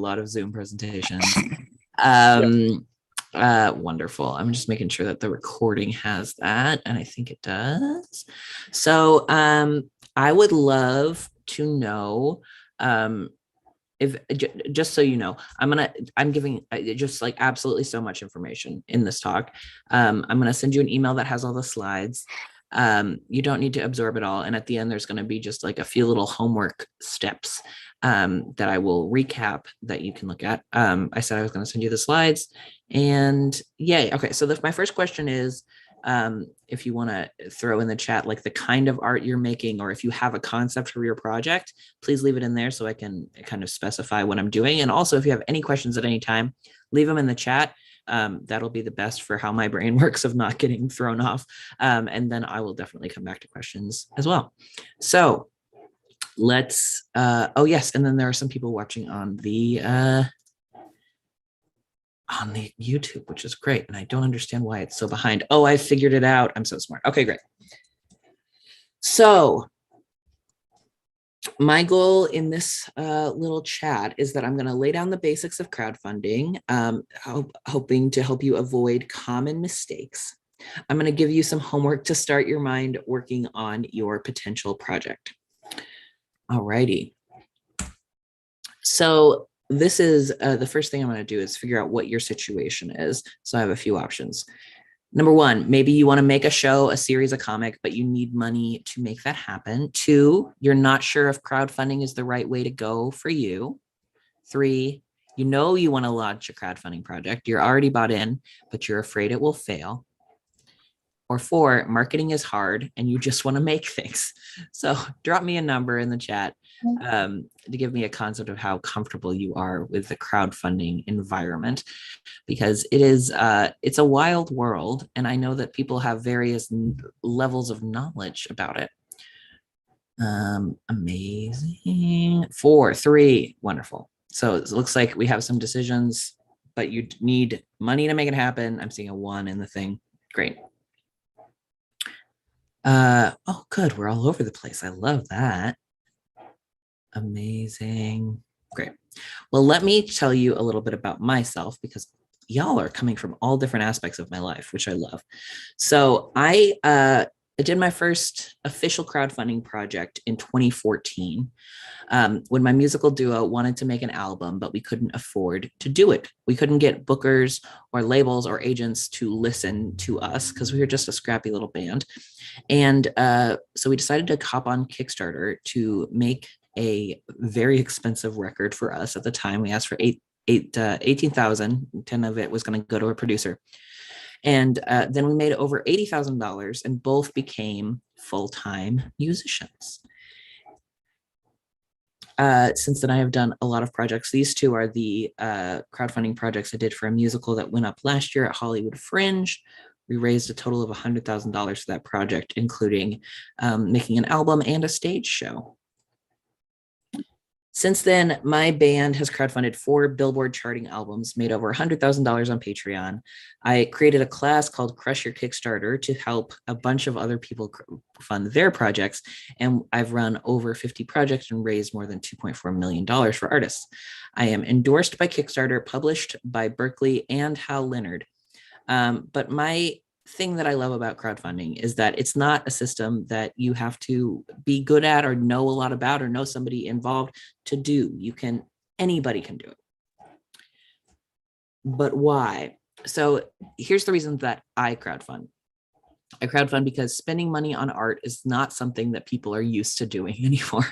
lot of Zoom presentations. Wonderful. I'm just making sure that the recording has that, and I think it does. So I would love to know, if just so you know, I'm giving just like absolutely so much information in this talk. I'm gonna send you an email that has all the slides. You don't need to absorb it all, and at the end there's going to be just like a few little homework steps that I will recap that you can look at. I said I was going to send you the slides, and yay. Okay, so my first question is, if you want to throw in the chat like the kind of art you're making, or if you have a concept for your project, please leave it in there so I can kind of specify what I'm doing. And also, if you have any questions at any time, leave them in the chat. That'll be the best for how my brain works of not getting thrown off. And then I will definitely come back to questions as well. So let's, oh yes, and then there are some people watching on the YouTube, which is great. And I don't understand why it's so behind. Oh, I figured it out. I'm so smart. Okay, great. So my goal in this little chat is that I'm going to lay down the basics of crowdfunding, hoping to help you avoid common mistakes. I'm going to give you some homework to start your mind working on your potential project. All righty. So this is the first thing I'm going to do is figure out what your situation is. So I have a few options. Number one, maybe you want to make a show, a series, a comic, but you need money to make that happen. 2, you're not sure if crowdfunding is the right way to go for you. 3, you know you want to launch a crowdfunding project. You're already bought in, but you're afraid it will fail. Or 4, marketing is hard and you just want to make things. So drop me a number in the chat to give me a concept of how comfortable you are with the crowdfunding environment, because it is it's a wild world, and I know that people have various levels of knowledge about it. Amazing. 4, 3, wonderful. So it looks like we have some decisions, but you need money to make it happen. I'm seeing a 1 in the thing. Great. Oh, good. We're all over the place. I love that. Amazing. Great. Well, let me tell you a little bit about myself, because y'all are coming from all different aspects of my life, which I love. So I did my first official crowdfunding project in 2014 when my musical duo wanted to make an album, but we couldn't afford to do it. We couldn't get bookers or labels or agents to listen to us because we were just a scrappy little band. And so we decided to hop on Kickstarter to make a very expensive record for us. At the time, we asked for $18,000. 10 of it was going to go to a producer. And then we made over $80,000 and both became full-time musicians. Since then, I have done a lot of projects. These 2 are the crowdfunding projects I did for a musical that went up last year at Hollywood Fringe. We raised a total of $100,000 for that project, including making an album and a stage show. Since then, my band has crowdfunded 4 Billboard-charting albums, made over $100,000 on Patreon. I created a class called Crush Your Kickstarter to help a bunch of other people fund their projects. And I've run over 50 projects and raised more than $2.4 million for artists. I am endorsed by Kickstarter, published by Berkeley and Hal Leonard. But my thing that I love about crowdfunding is that it's not a system that you have to be good at or know a lot about or know somebody involved to do. Anybody can do it. But why? So here's the reason that I crowdfund. I crowdfund because spending money on art is not something that people are used to doing anymore.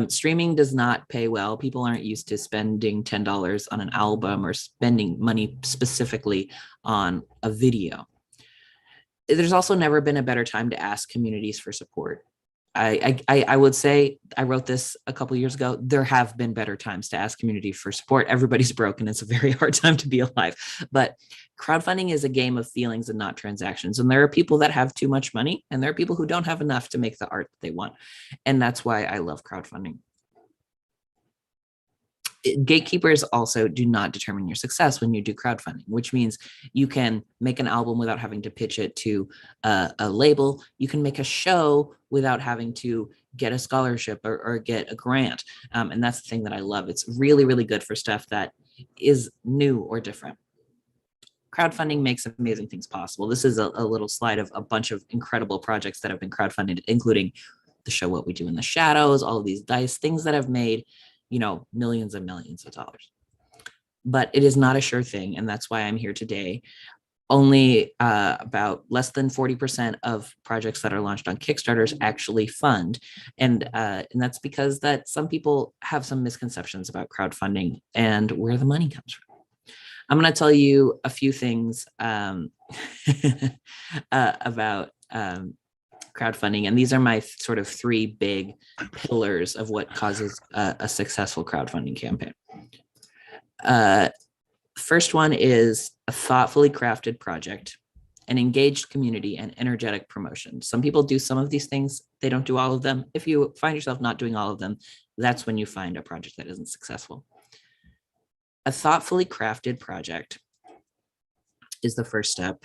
Streaming does not pay well. People aren't used to spending $10 on an album or spending money specifically on a video. There's also never been a better time to ask communities for support. I would say, I wrote this a couple of years ago, there have been better times to ask community for support. Everybody's broken. It's a very hard time to be alive. But crowdfunding is a game of feelings and not transactions. And there are people that have too much money, and there are people who don't have enough to make the art that they want. And that's why I love crowdfunding. Gatekeepers also do not determine your success when you do crowdfunding, which means you can make an album without having to pitch it to a label. You can make a show without having to get a scholarship or get a grant. And that's the thing that I love. It's really, really good for stuff that is new or different. Crowdfunding makes amazing things possible. This is a little slide of a bunch of incredible projects that have been crowdfunded, including the show What We Do in the Shadows, all of these dice, things that have made, millions and millions of dollars. But it is not a sure thing. And that's why I'm here today. Only about less than 40% of projects that are launched on Kickstarters actually fund. And that's because that some people have some misconceptions about crowdfunding and where the money comes from. I'm going to tell you a few things about crowdfunding. And these are my sort of three big pillars of what causes a successful crowdfunding campaign. First one is a thoughtfully crafted project, an engaged community, and energetic promotion. Some people do some of these things. They don't do all of them. If you find yourself not doing all of them, that's when you find a project that isn't successful. A thoughtfully crafted project is the first step.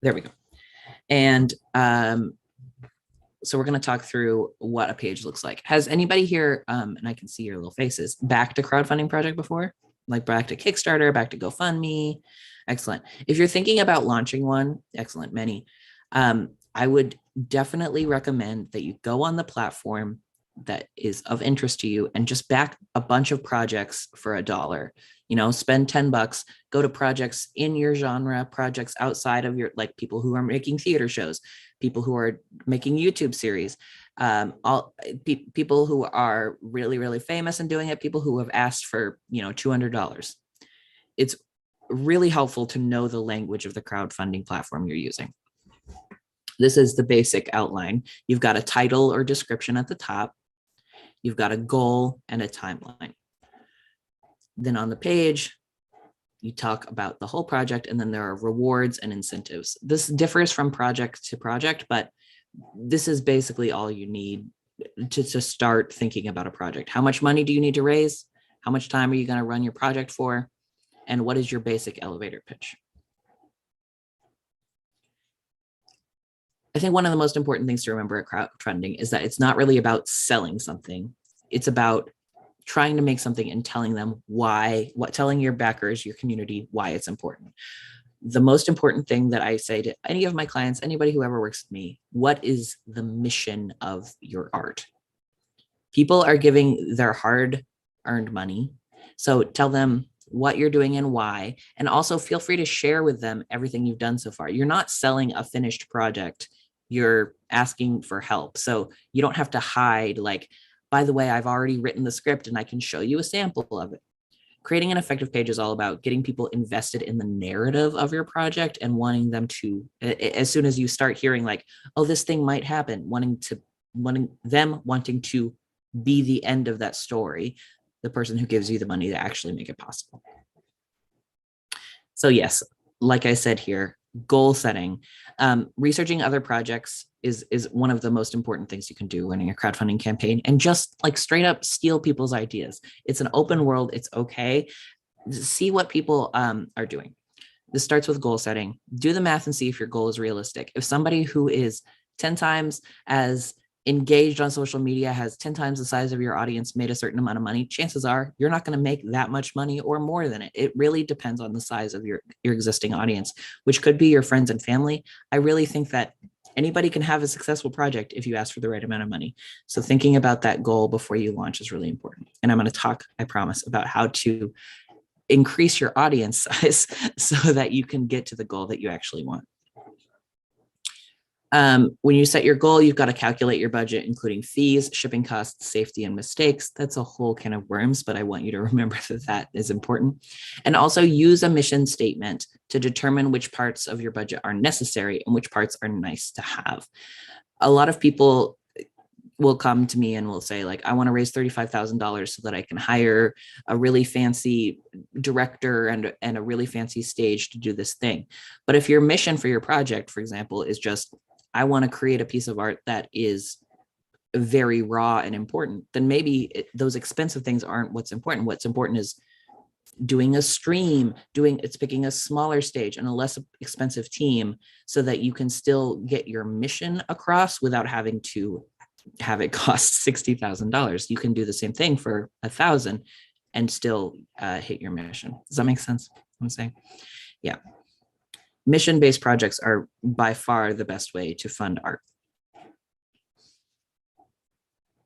There we go. And so we're going to talk through what a page looks like. Has anybody here, and I can see your little faces, backed a crowdfunding project before? Like back to Kickstarter, back to GoFundMe? Excellent. If you're thinking about launching one, excellent, many, I would definitely recommend that you go on the platform that is of interest to you and just back a bunch of projects for $1. Spend $10, go to projects in your genre, projects outside of your, like people who are making theater shows, people who are making YouTube series, people who are really, really famous and doing it, people who have asked for, $200. It's really helpful to know the language of the crowdfunding platform you're using. This is the basic outline. You've got a title or description at the top. You've got a goal and a timeline. Then on the page, you talk about the whole project, and then there are rewards and incentives. This differs from project to project, but this is basically all you need to start thinking about a project. How much money do you need to raise? How much time are you going to run your project for? And what is your basic elevator pitch? I think one of the most important things to remember at crowdfunding is that it's not really about selling something. It's about trying to make something and telling them telling your backers, your community, why it's important. The most important thing that I say to any of my clients, anybody who ever works with me, what is the mission of your art? People are giving their hard-earned money. So tell them what you're doing and why, and also feel free to share with them everything you've done so far. You're not selling a finished project. You're asking for help. So you don't have to hide like, by the way, I've already written the script and I can show you a sample of it. Creating an effective page is all about getting people invested in the narrative of your project and wanting them to, as soon as you start hearing like, oh, this thing might happen, wanting to be the end of that story, the person who gives you the money to actually make it possible. So yes, like I said here, goal setting, researching other projects is one of the most important things you can do running a crowdfunding campaign, and just like straight up steal people's ideas. It's an open world. It's okay. See what people are doing. This starts with goal setting. Do the math and see if your goal is realistic. If somebody who is 10 times as engaged on social media, has 10 times the size of your audience, made a certain amount of money, chances are you're not going to make that much money or more than it. It really depends on the size of your existing audience, which could be your friends and family. I really think that anybody can have a successful project if you ask for the right amount of money. So thinking about that goal before you launch is really important. And I'm going to talk, I promise, about how to increase your audience size so that you can get to the goal that you actually want. When you set your goal, you've got to calculate your budget, including fees, shipping costs, safety, and mistakes. That's a whole can of worms, but I want you to remember that that is important. And also use a mission statement to determine which parts of your budget are necessary and which parts are nice to have. A lot of people will come to me and will say, like, I want to raise $35,000 so that I can hire a really fancy director and a really fancy stage to do this thing. But if your mission for your project, for example, is just, I want to create a piece of art that is very raw and important, then maybe those expensive things aren't what's important. What's important is doing a stream, picking a smaller stage and a less expensive team so that you can still get your mission across without having to have it cost $60,000. You can do the same thing for $1,000 and still hit your mission. Does that make sense? I'm saying, yeah. Mission-based projects are by far the best way to fund art.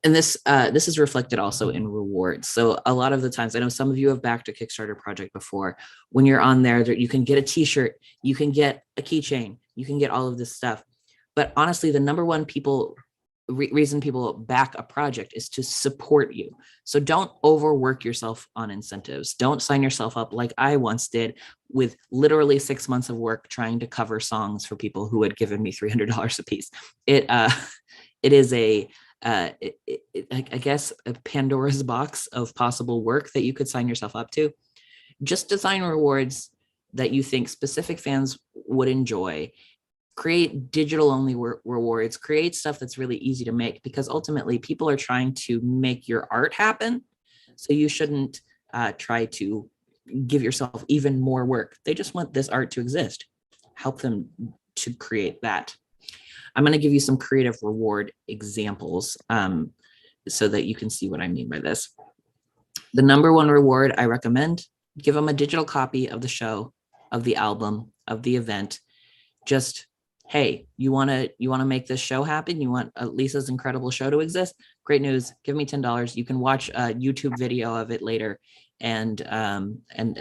And this is reflected also in rewards. So a lot of the times, I know some of you have backed a Kickstarter project before. When you're on there, you can get a t-shirt, you can get a keychain, you can get all of this stuff. But honestly, the number one reason people back a project is to support you. So don't overwork yourself on incentives. Don't sign yourself up like I once did with literally 6 months of work trying to cover songs for people who had given me $300 a piece. It is I guess a Pandora's box of possible work that you could sign yourself up to. Just design rewards that you think specific fans would enjoy. Create digital only rewards, create stuff that's really easy to make, because ultimately people are trying to make your art happen. So you shouldn't try to give yourself even more work. They just want this art to exist. Help them to create that. I'm going to give you some creative reward examples so that you can see what I mean by this. The number one reward I recommend, give them a digital copy of the show, of the album, of the event. Just, hey, you want to make this show happen? You want Lisa's incredible show to exist? Great news. Give me $10. You can watch a YouTube video of it later. And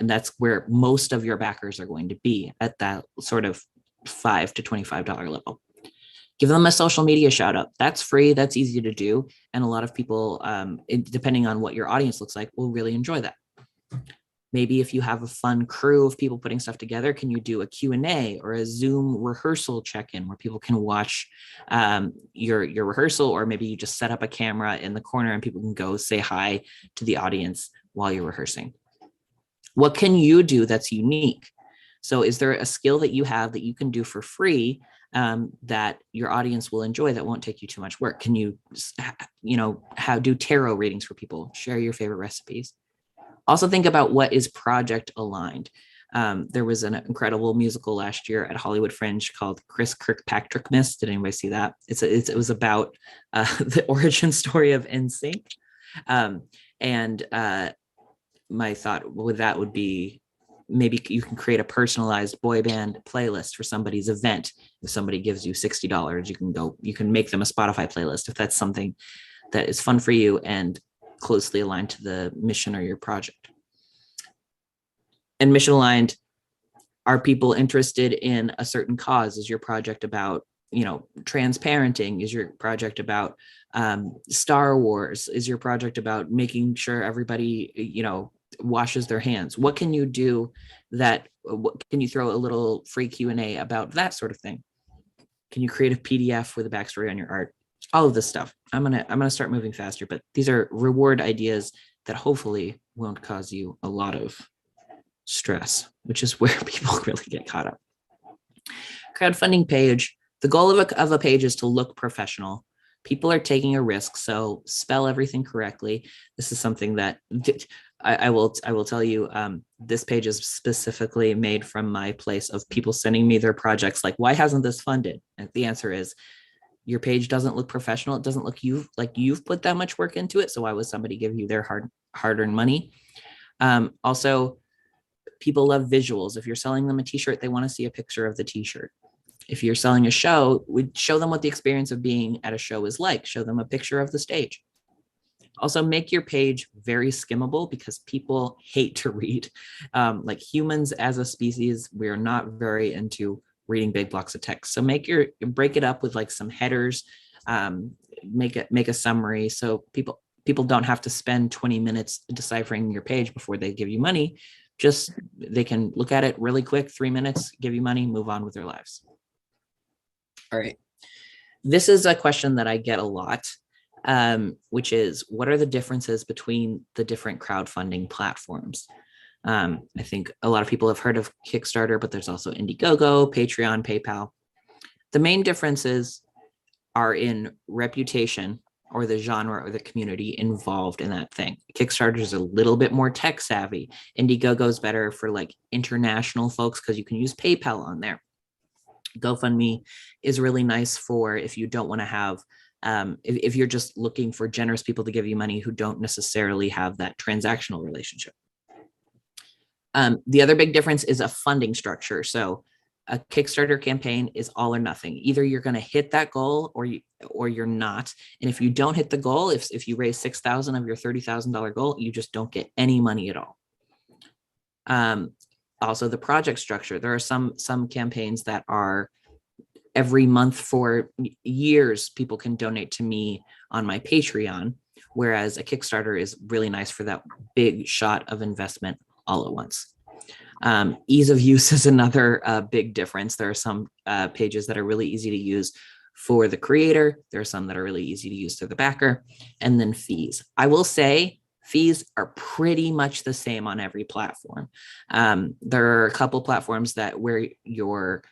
that's where most of your backers are going to be, at that sort of $5 to $25 level. Give them a social media shout out. That's free. That's easy to do. And a lot of people, depending on what your audience looks like, will really enjoy that. Maybe if you have a fun crew of people putting stuff together, can you do a Q&A or a Zoom rehearsal check-in where people can watch your rehearsal, or maybe you just set up a camera in the corner and people can go say hi to the audience while you're rehearsing. What can you do that's unique? So is there a skill that you have that you can do for free that your audience will enjoy, that won't take you too much work? Can you, do tarot readings for people? Share your favorite recipes. Also think about what is project aligned. There was an incredible musical last year at Hollywood Fringe called Chris Kirkpatrickmas. Did anybody see that? It was about the origin story of NSYNC. My thought with that would be, maybe you can create a personalized boy band playlist for somebody's event. If somebody gives you $60, you can make them a Spotify playlist if that's something that is fun for you and closely aligned to the mission or your project. And mission aligned, are people interested in a certain cause? Is your project about, transparenting? Is your project about Star Wars? Is your project about making sure everybody, washes their hands? What can you do can you throw a little free Q&A about that sort of thing? Can you create a PDF with a backstory on your art? All of this stuff. I'm gonna start moving faster, but these are reward ideas that hopefully won't cause you a lot of stress, which is where people really get caught up. Crowdfunding page. The goal of a page is to look professional. People are taking a risk, so spell everything correctly. This is something that I will tell you, this page is specifically made from my place of people sending me their projects like, why hasn't this funded? And the answer is, your page doesn't look professional. It doesn't look like you've put that much work into it. So why would somebody give you their hard-earned money? Also, people love visuals. If you're selling them a t-shirt, they want to see a picture of the t-shirt. If you're selling a show, we'd show them what the experience of being at a show is like. Show them a picture of the stage. Also, make your page very skimmable, because people hate to read. Like humans as a species, we're not very into reading big blocks of text. So break it up with like some headers, make a summary. So people don't have to spend 20 minutes deciphering your page before they give you money. Just, they can look at it really quick, 3 minutes, give you money, move on with their lives. All right. This is a question that I get a lot, which is, what are the differences between the different crowdfunding platforms? I think a lot of people have heard of Kickstarter, but there's also Indiegogo, Patreon, PayPal. The main differences are in reputation, or the genre or the community involved in that thing. Kickstarter is a little bit more tech savvy. Indiegogo is better for like international folks because you can use PayPal on there. GoFundMe is really nice for if you don't want to have if you're just looking for generous people to give you money who don't necessarily have that transactional relationship. The other big difference is a funding structure. So a Kickstarter campaign is all or nothing. Either you're going to hit that goal or you're not. And if you don't hit the goal, if you raise $6,000 of your $30,000 goal, you just don't get any money at all. Also, the project structure. There are some campaigns that are every month for years. People can donate to me on my Patreon, whereas a Kickstarter is really nice for that big shot of investment all at once. Ease of use is another big difference. There are some pages that are really easy to use for the creator. There are some that are really easy to use for the backer. And then fees. I will say fees are pretty much the same on every platform. There are a couple platforms where your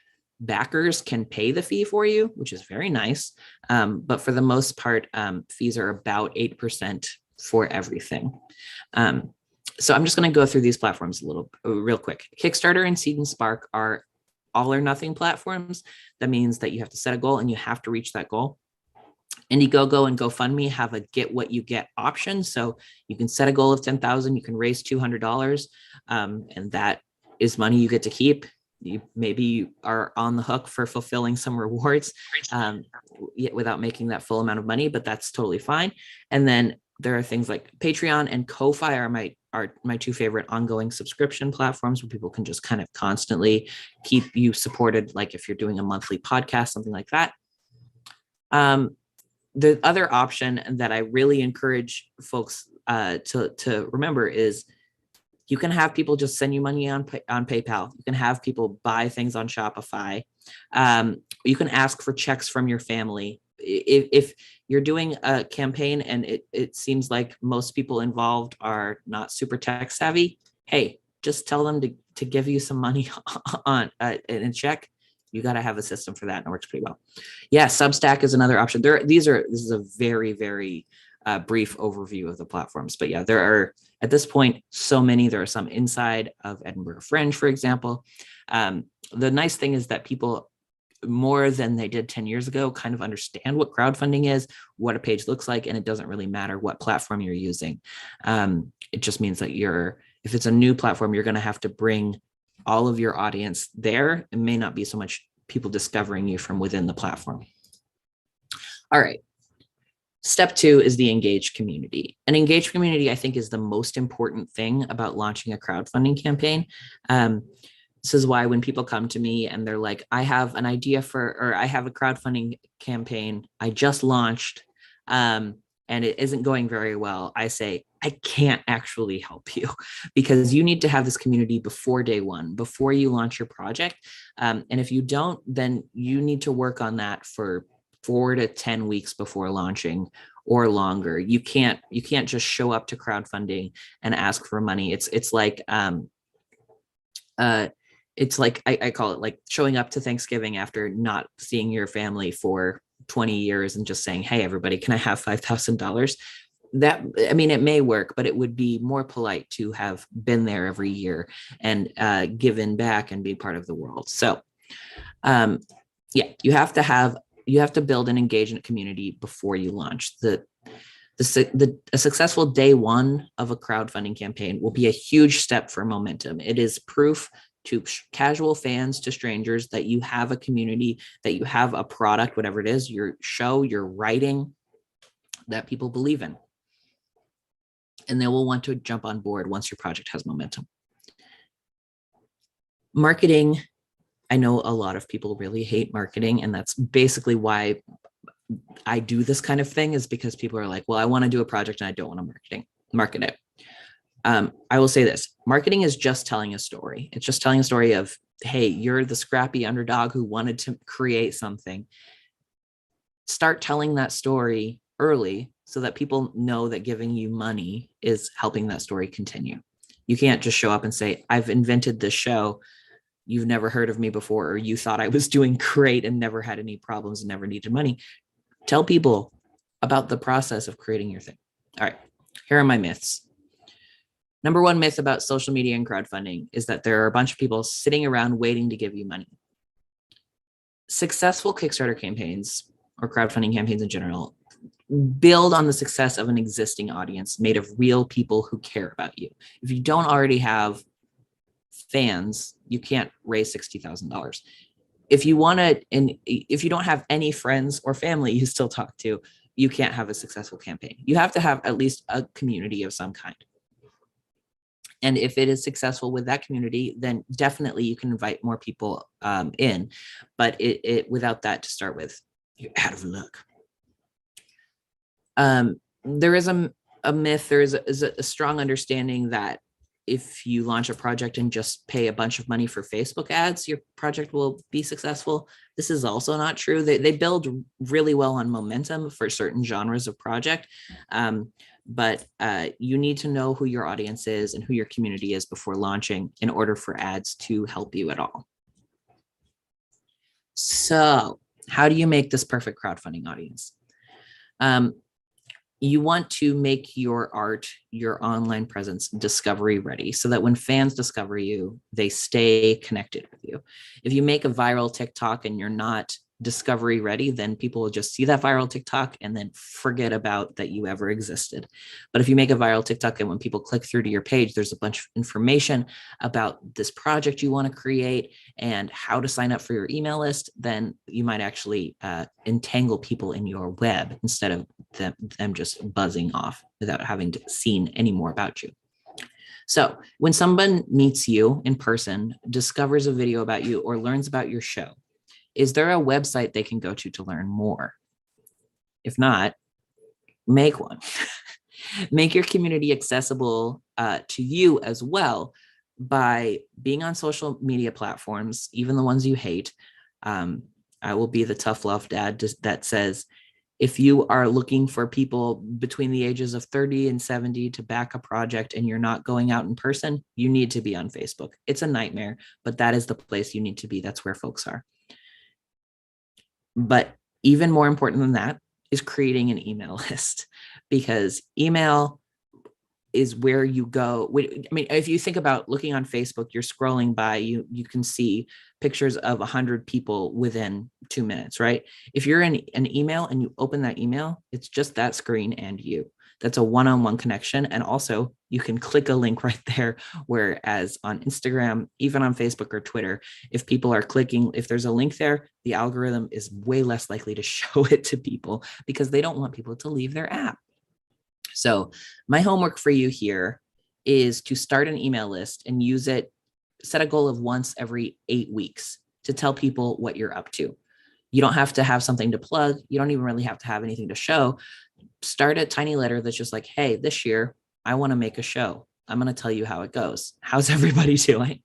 backers can pay the fee for you, which is very nice. But for the most part, fees are about 8% for everything. So I'm just going to go through these platforms real quick. Kickstarter and Seed and Spark are all or nothing platforms. That means that you have to set a goal and you have to reach that goal. Indiegogo and GoFundMe have a get what you get option. So you can set a goal of 10,000, you can raise $200, and that is money you get to keep. You maybe are on the hook for fulfilling some rewards without making that full amount of money, but that's totally fine. And then there are things like Patreon and Ko-Fi are my two favorite ongoing subscription platforms where people can just kind of constantly keep you supported. Like if you're doing a monthly podcast, something like that. The other option that I really encourage folks to remember is you can have people just send you money on PayPal. You can have people buy things on Shopify. You can ask for checks from your family. If you're doing a campaign and it seems like most people involved are not super tech savvy, hey, just tell them to give you some money in a check. You got to have a system for that, and it works pretty well. Yeah, Substack is another option. This is a very, very brief overview of the platforms, but yeah, there are at this point so many. There are some inside of Edinburgh Fringe, for example. The nice thing is that people, more than they did 10 years ago, kind of understand what crowdfunding is, what a page looks like, and it doesn't really matter what platform you're using. It just means that if it's a new platform, you're going to have to bring all of your audience there. It may not be so much people discovering you from within the platform. All right. Step 2 is the engaged community. An engaged community, I think, is the most important thing about launching a crowdfunding campaign. This is why when people come to me and they're like, I have an idea or I have a crowdfunding campaign I just launched, and it isn't going very well, I say, I can't actually help you because you need to have this community before day one, before you launch your project. And if you don't, then you need to work on that for 4 to 10 weeks before launching or longer. You can't just show up to crowdfunding and ask for money. It's like I call it like showing up to Thanksgiving after not seeing your family for 20 years and just saying, hey, everybody, can I have $5,000? That, I mean, it may work, but it would be more polite to have been there every year and given back and be part of the world. So yeah, you have to build an engagement community before you launch. A successful day one of a crowdfunding campaign will be a huge step for momentum. It is proof to casual fans, to strangers, that you have a community, that you have a product, whatever it is, your show, your writing, that people believe in. And they will want to jump on board once your project has momentum. Marketing. I know a lot of people really hate marketing, and that's basically why I do this kind of thing, is because people are like, well, I want to do a project and I don't want to market it. I will say this, marketing is just telling a story. It's just telling a story of, hey, you're the scrappy underdog who wanted to create something. Start telling that story early so that people know that giving you money is helping that story continue. You can't just show up and say, I've invented this show. You've never heard of me before, or you thought I was doing great and never had any problems and never needed money. Tell people about the process of creating your thing. All right, here are my myths. Number one myth about social media and crowdfunding is that there are a bunch of people sitting around waiting to give you money. Successful Kickstarter campaigns or crowdfunding campaigns in general build on the success of an existing audience made of real people who care about you. If you don't already have fans, you can't raise $60,000. If you want to, and if you don't have any friends or family you still talk to, you can't have a successful campaign. You have to have at least a community of some kind. And if it is successful with that community, then definitely you can invite more people in. But without that to start with, you're out of luck. There is a myth, there is a strong understanding that if you launch a project and just pay a bunch of money for Facebook ads, your project will be successful. This is also not true. They build really well on momentum for certain genres of project. But you need to know who your audience is and who your community is before launching in order for ads to help you at all. So how do you make this perfect crowdfunding audience? You want to make your art, your online presence discovery ready so that when fans discover you, they stay connected with you. If you make a viral TikTok and you're not discovery ready, then people will just see that viral TikTok and then forget about that you ever existed. But if you make a viral TikTok and when people click through to your page, there's a bunch of information about this project you want to create and how to sign up for your email list, then you might actually entangle people in your web instead of them just buzzing off without having seen any more about you. So when someone meets you in person, discovers a video about you, or learns about your show, is there a website they can go to learn more? If not, make one. Make your community accessible to you as well by being on social media platforms, even the ones you hate. I will be the tough love dad that says, if you are looking for people between the ages of 30 and 70 to back a project and you're not going out in person, you need to be on Facebook. It's a nightmare, but that is the place you need to be. That's where folks are. But even more important than that is creating an email list, because email is where you go. I mean, if you think about looking on Facebook, you're scrolling by, you can see pictures of 100 people within 2 minutes, right? If you're in an email and you open that email, it's just that screen and you. That's a one-on-one connection. And also you can click a link right there. Whereas on Instagram, even on Facebook or Twitter, if people are clicking, if there's a link there, the algorithm is way less likely to show it to people because they don't want people to leave their app. So my homework for you here is to start an email list and use it, set a goal of once every 8 weeks to tell people what you're up to. You don't have to have something to plug. You don't even really have to have anything to show. Start a tiny letter that's just like, hey, this year, I want to make a show. I'm going to tell you how it goes. How's everybody doing?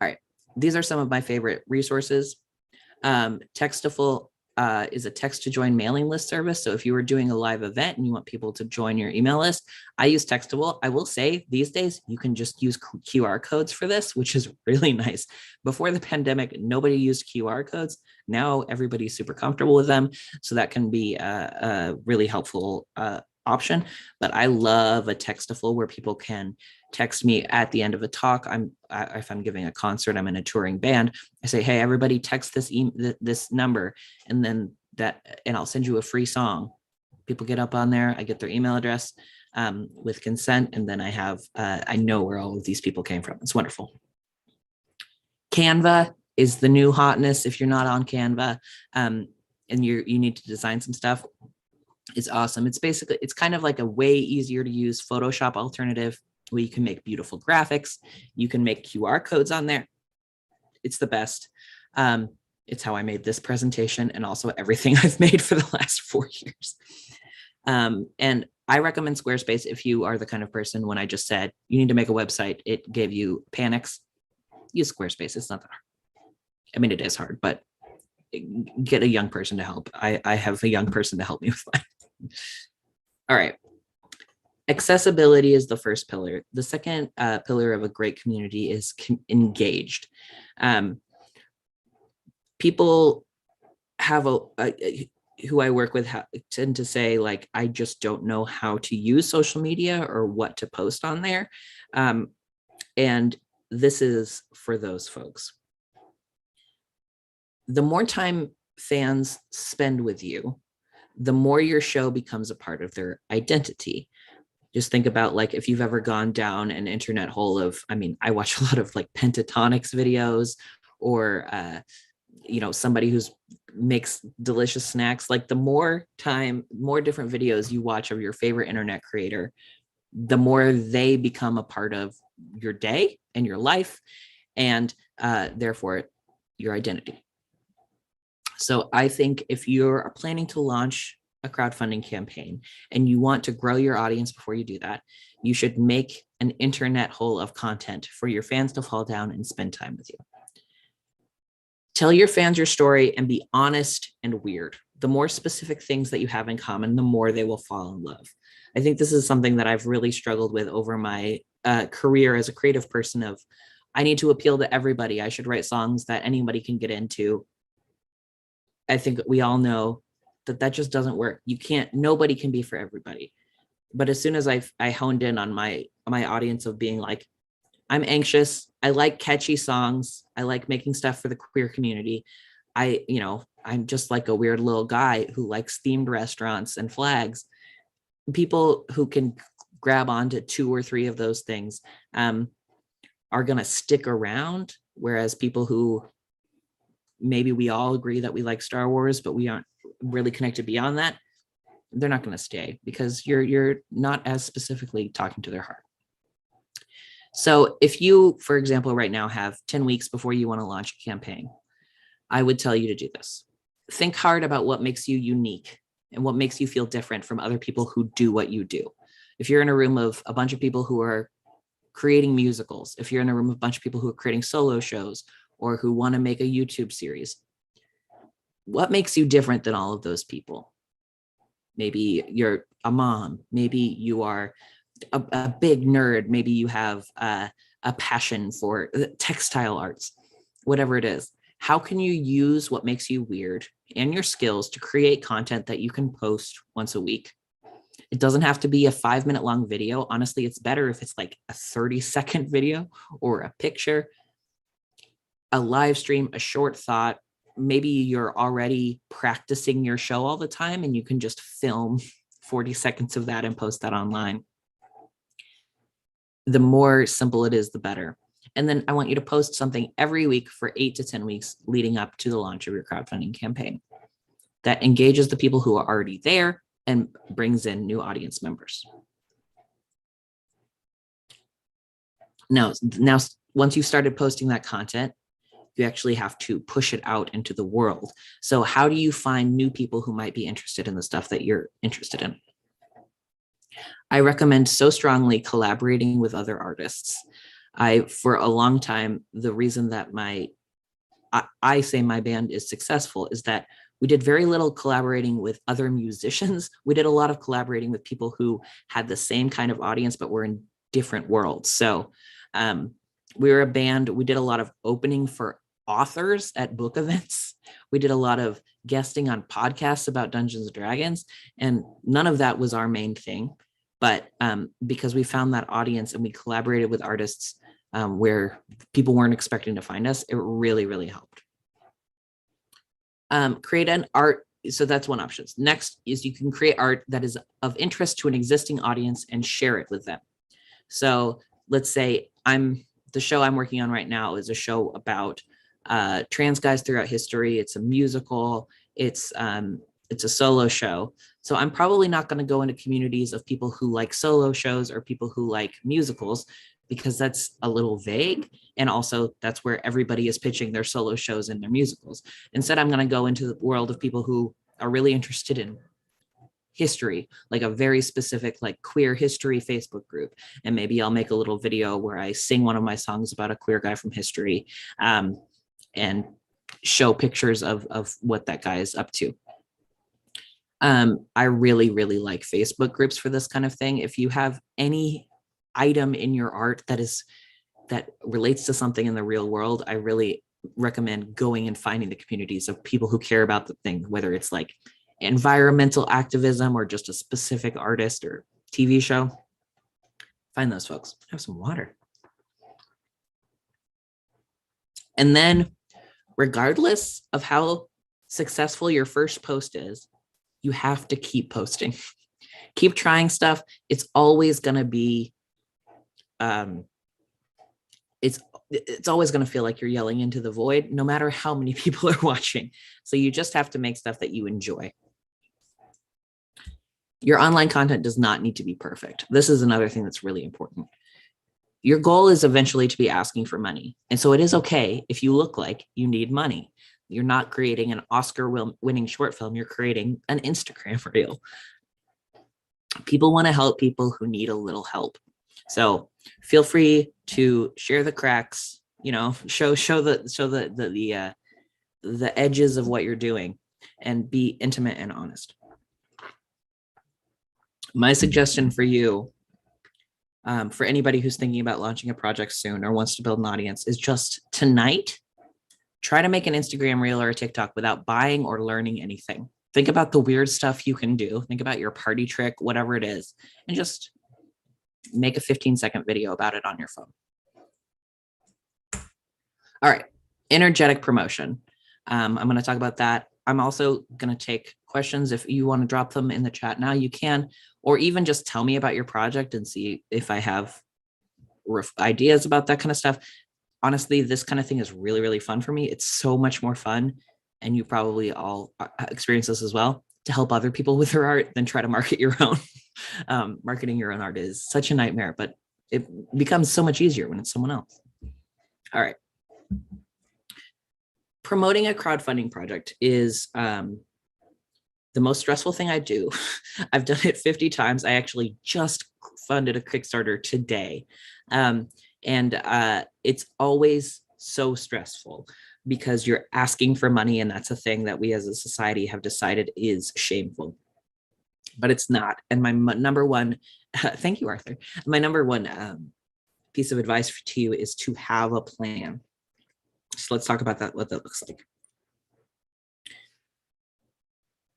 All right. These are some of my favorite resources. Textful is a text to join mailing list service. So if you were doing a live event and you want people to join your email list, I use Textable. I will say these days you can just use QR codes for this, which is really nice. Before the pandemic, nobody used QR codes. Now everybody's super comfortable with them. So that can be a really helpful option. But I love a Textable where people can text me at the end of a talk. If I'm giving a concert, I'm in a touring band, I say, hey, everybody text this number, and I'll send you a free song. People get up on there, I get their email address with consent, and then I know where all of these people came from. It's wonderful. Canva is the new hotness. If you're not on Canva and you need to design some stuff, it's awesome. It's kind of like a way easier to use Photoshop alternative, where you can make beautiful graphics. You can make QR codes on there. It's the best. It's how I made this presentation and also everything I've made for the last 4 years. And I recommend Squarespace if you are the kind of person, when I just said you need to make a website, it gave you panics. Use Squarespace. It's not that hard. I mean, it is hard, but get a young person to help. I have a young person to help me with mine. All right. Accessibility is the first pillar. The second pillar of a great community is engaged. People have who I work with tend to say, like, I just don't know how to use social media or what to post on there. And this is for those folks. The more time fans spend with you, the more your show becomes a part of their identity. Just think about, like, if you've ever gone down an internet hole of, I mean, I watch a lot of like Pentatonics videos, or somebody who's makes delicious snacks. Like, the more different videos you watch of your favorite internet creator, the more they become a part of your day and your life, and therefore your identity. So I think if you're planning to launch a crowdfunding campaign and you want to grow your audience before you do that, you should make an internet hole of content for your fans to fall down and spend time with you. Tell your fans your story and be honest and weird. The more specific things that you have in common, the more they will fall in love. I think this is something that I've really struggled with over my career as a creative person of, I need to appeal to everybody. I should write songs that anybody can get into. I think we all know that just doesn't work. Nobody can be for everybody. But as soon as I honed in on my audience of being like, I'm anxious, I like catchy songs, I like making stuff for the queer community, I'm just like a weird little guy who likes themed restaurants and flags. People who can grab onto 2 or 3 of those things are going to stick around, whereas people who maybe we all agree that we like Star Wars, but we aren't really connected beyond that, they're not going to stay because you're not as specifically talking to their heart. So if you, for example, right now have 10 weeks before you want to launch a campaign, I would tell you to do this. Think hard about what makes you unique and what makes you feel different from other people who do what you do. If you're in a room of a bunch of people who are creating musicals, if you're in a room of a bunch of people who are creating solo shows or who want to make a YouTube series, what makes you different than all of those people? Maybe you're a mom, maybe you are a big nerd, maybe you have a passion for textile arts, whatever it is. How can you use what makes you weird and your skills to create content that you can post once a week? It doesn't have to be a 5-minute long video. Honestly, it's better if it's like a 30-second video or a picture, a live stream, a short thought. Maybe you're already practicing your show all the time and you can just film 40 seconds of that and post that online. The more simple it is, the better. And then I want you to post something every week for 8 to 10 weeks leading up to the launch of your crowdfunding campaign that engages the people who are already there and brings in new audience members. Now, once you've started posting that content, you actually have to push it out into the world. So how do you find new people who might be interested in the stuff that you're interested in? I recommend so strongly collaborating with other artists. For a long time, the reason that I say my band is successful is that we did very little collaborating with other musicians. We did a lot of collaborating with people who had the same kind of audience, but were in different worlds. So we were a band. We did a lot of opening for authors at book events. We did a lot of guesting on podcasts about Dungeons and Dragons, and none of that was our main thing. But because we found that audience and we collaborated with artists where people weren't expecting to find us, it really, really helped. Create an art. So that's one option. Next is you can create art that is of interest to an existing audience and share it with them. So let's say the show I'm working on right now is a show about trans guys throughout history. It's a musical. It's a solo show. So I'm probably not going to go into communities of people who like solo shows or people who like musicals, because that's a little vague. And also that's where everybody is pitching their solo shows and their musicals. Instead, I'm going to go into the world of people who are really interested in history, like a very specific, like queer history Facebook group. And maybe I'll make a little video where I sing one of my songs about a queer guy from history and show pictures of what that guy is up to. I really, really like Facebook groups for this kind of thing. If you have any item in your art that relates to something in the real world, I really recommend going and finding the communities of people who care about the thing, whether it's like environmental activism or just a specific artist or TV show. Find those folks. Have some water. And then, regardless of how successful your first post is, you have to keep posting. Keep trying stuff. It's always going to be, it's always going to feel like you're yelling into the void, no matter how many people are watching. So you just have to make stuff that you enjoy. Your online content does not need to be perfect. This is another thing that's really important. Your goal is eventually to be asking for money. And so it is okay if you look like you need money. You're not creating an Oscar-winning short film. You're creating an Instagram reel. People want to help people who need a little help. So feel free to share the cracks, you know, show the edges of what you're doing, and be intimate and honest. My suggestion for you, for anybody who's thinking about launching a project soon or wants to build an audience, is just tonight, try to make an Instagram reel or a TikTok without buying or learning anything. Think about the weird stuff you can do. Think about your party trick, whatever it is, and just make a 15-second video about it on your phone. All right, energetic promotion. I'm going to talk about that. I'm also going to take questions. If you want to drop them in the chat now, you can, or even just tell me about your project and see if I have ideas about that kind of stuff. Honestly, this kind of thing is really, really fun for me. It's so much more fun, and you probably all experience this as well, to help other people with their art than try to market your own. Marketing your own art is such a nightmare, but it becomes so much easier when it's someone else. All right. Promoting a crowdfunding project is the most stressful thing I do. I've done it 50 times. I actually just funded a Kickstarter today. It's always so stressful because you're asking for money, and that's a thing that we as a society have decided is shameful. But it's not. And my number one, thank you, Arthur. My number one piece of advice to you is to have a plan. So let's talk about that, what that looks like.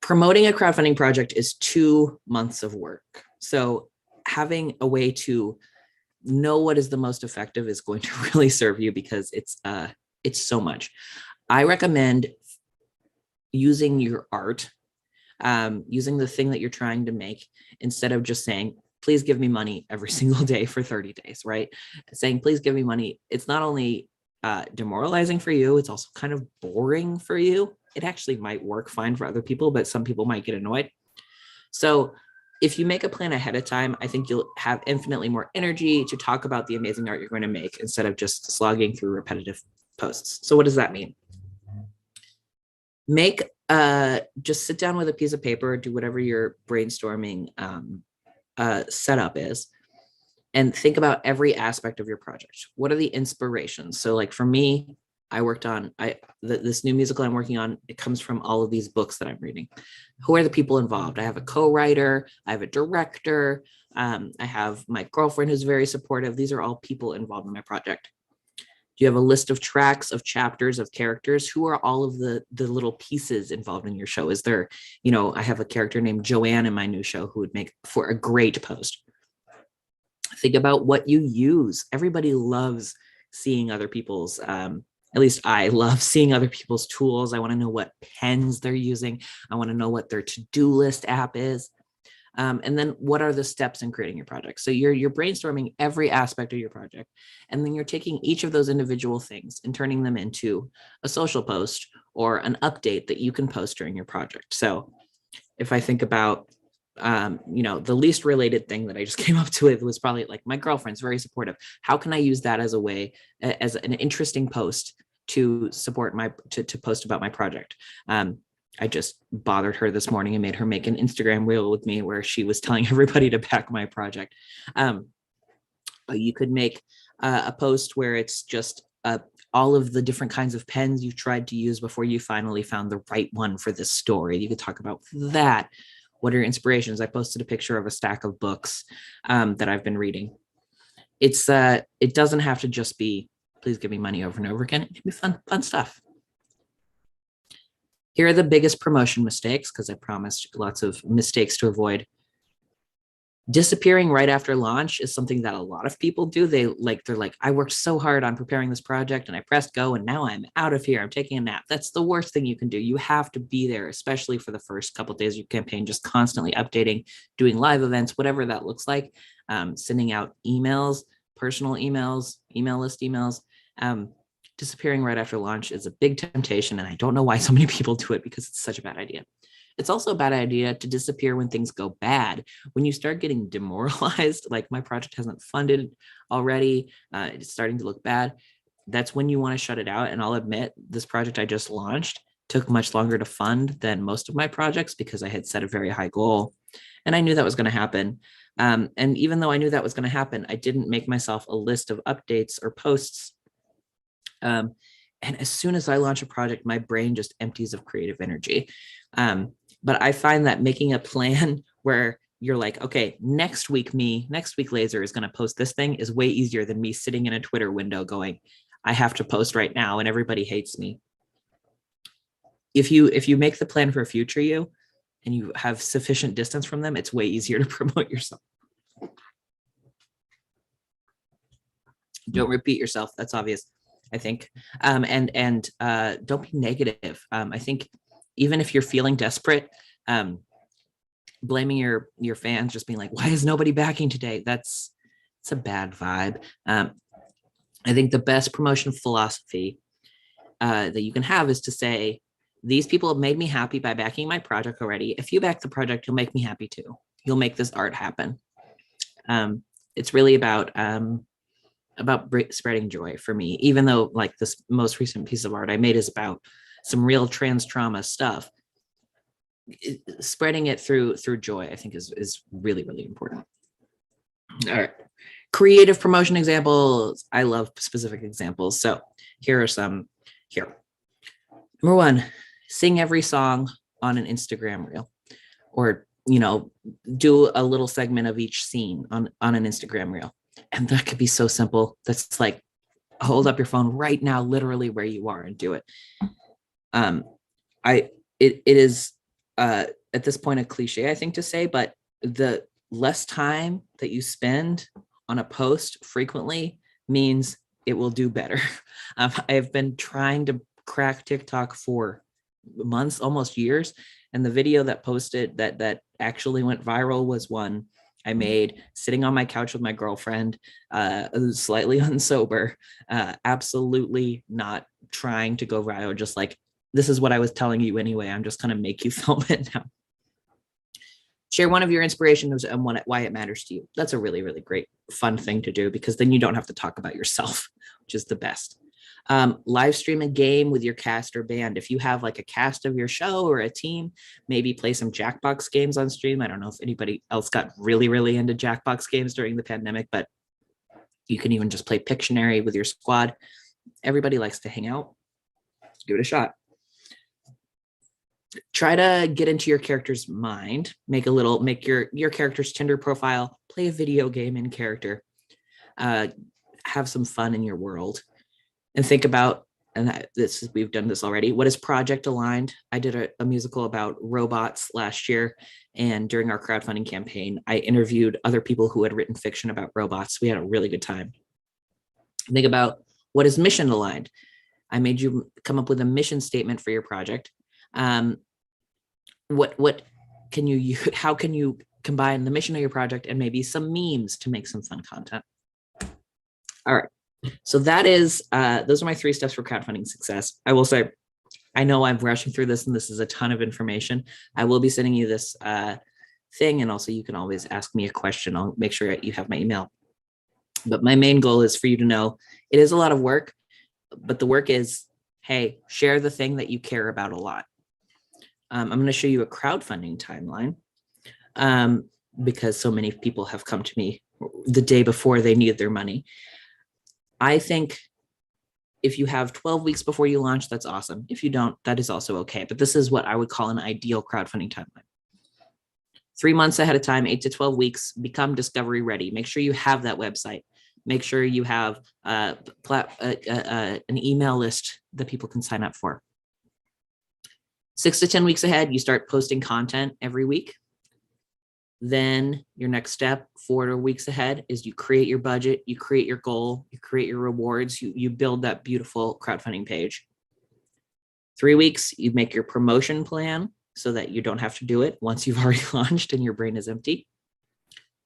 Promoting a crowdfunding project is 2 months of work. So having a way to know what is the most effective is going to really serve you, because it's so much. I recommend using your art, using the thing that you're trying to make, instead of just saying, please give me money every single day for 30 days, right? Saying, please give me money. It's not only demoralizing for you, it's also kind of boring for you. It actually might work fine for other people, but some people might get annoyed. So if you make a plan ahead of time, I think you'll have infinitely more energy to talk about the amazing art you're going to make, instead of just slogging through repetitive posts. So what does that mean? Just sit down with a piece of paper, do whatever your brainstorming setup is, and think about every aspect of your project. What are the inspirations? So like for me, I worked on this new musical I'm working on. It comes from all of these books that I'm reading. Who are the people involved? I have a co-writer, I have a director, I have my girlfriend who's very supportive. These are all people involved in my project. Do you have a list of tracks, of chapters, of characters? Who are all of the little pieces involved in your show? Is there, I have a character named Joanne in my new show who would make for a great post. Think about what you use. Everybody loves seeing other people's, at least I love seeing other people's tools. I want to know what pens they're using. I want to know what their to-do list app is. And then what are the steps in creating your project? So you're brainstorming every aspect of your project, and then you're taking each of those individual things and turning them into a social post or an update that you can post during your project. So if I think about, the least related thing that I just came up to with was probably like, my girlfriend's very supportive. How can I use that as a way, as an interesting post to support to post about my project? I just bothered her this morning and made her make an Instagram reel with me where she was telling everybody to back my project. You could make a post where it's just all of the different kinds of pens you tried to use before you finally found the right one for this story. You could talk about that. What are your inspirations? I posted a picture of a stack of books that I've been reading. It doesn't have to just be, please give me money over and over again. It can be fun stuff. Here are the biggest promotion mistakes, because I promised lots of mistakes to avoid. Disappearing right after launch is something that a lot of people do. They're like, I worked so hard on preparing this project and I pressed go and now I'm out of here. I'm taking a nap. That's the worst thing you can do. You have to be there, especially for the first couple of days of your campaign, just constantly updating, doing live events, whatever that looks like, sending out emails, personal emails, email list emails. Disappearing right after launch is a big temptation. And I don't know why so many people do it because it's such a bad idea. It's also a bad idea to disappear when things go bad. When you start getting demoralized, like my project hasn't funded already, it's starting to look bad. That's when you want to shut it out. And I'll admit, this project I just launched took much longer to fund than most of my projects because I had set a very high goal. And I knew that was going to happen. And even though I knew that was going to happen, I didn't make myself a list of updates or posts. And as soon as I launch a project, my brain just empties of creative energy. But I find that making a plan where you're like, okay, next week Laser is going to post this thing is way easier than me sitting in a Twitter window going, I have to post right now and everybody hates me. If you make the plan for future you and you have sufficient distance from them, it's way easier to promote yourself. Don't repeat yourself. That's obvious, I think. And don't be negative. I think even if you're feeling desperate, blaming your fans, just being like, why is nobody backing today? It's a bad vibe. I think the best promotion philosophy that you can have is to say, these people have made me happy by backing my project already. If you back the project, you'll make me happy too. You'll make this art happen. It's really about spreading joy for me, even though like this most recent piece of art I made is about some real trans trauma stuff. Spreading it through joy, I think is really, really important. All right. Creative promotion examples. I love specific examples. So here are some here. Number one, sing every song on an Instagram reel, or, do a little segment of each scene on an Instagram reel. And that could be so simple. That's like, hold up your phone right now, literally where you are, and do it. It is at this point a cliche, I think, to say, but the less time that you spend on a post frequently means it will do better. I've been trying to crack TikTok for months, almost years, and the video that actually went viral was one I made sitting on my couch with my girlfriend, slightly unsober, absolutely not trying to go viral, just like, this is what I was telling you anyway. I'm just going to make you film it now. Share one of your inspirations and why it matters to you. That's a really, really great, fun thing to do, because then you don't have to talk about yourself, which is the best. Live stream a game with your cast or band. If you have like a cast of your show or a team, maybe play some Jackbox games on stream. I don't know if anybody else got really, really into Jackbox games during the pandemic, but you can even just play Pictionary with your squad. Everybody likes to hang out. Give it a shot. Try to get into your character's mind. Make your character's Tinder profile. Play a video game in character. Have some fun in your world. And think about, we've done this already, what is project aligned? I did a musical about robots last year, and during our crowdfunding campaign, I interviewed other people who had written fiction about robots. We had a really good time. Think about, what is mission aligned? I made you come up with a mission statement for your project. What can you use? How can you combine the mission of your project and maybe some memes to make some fun content? All right. So that is, those are my 3 steps for crowdfunding success. I will say, I know I'm rushing through this and this is a ton of information. I will be sending you this thing. And also you can always ask me a question. I'll make sure you have my email. But my main goal is for you to know it is a lot of work, but the work is, hey, share the thing that you care about a lot. I'm going to show you a crowdfunding timeline because so many people have come to me the day before they need their money. I think if you have 12 weeks before you launch, that's awesome. If you don't, that is also okay. But this is what I would call an ideal crowdfunding timeline. 3 months ahead of time, 8 to 12 weeks, become discovery ready. Make sure you have that website. Make sure you have an email list that people can sign up for. 6 to 10 weeks ahead, you start posting content every week. Then your next step, 4 weeks ahead, is you create your budget, you create your goal, you create your rewards, you build that beautiful crowdfunding page. 3 weeks, you make your promotion plan so that you don't have to do it once you've already launched and your brain is empty.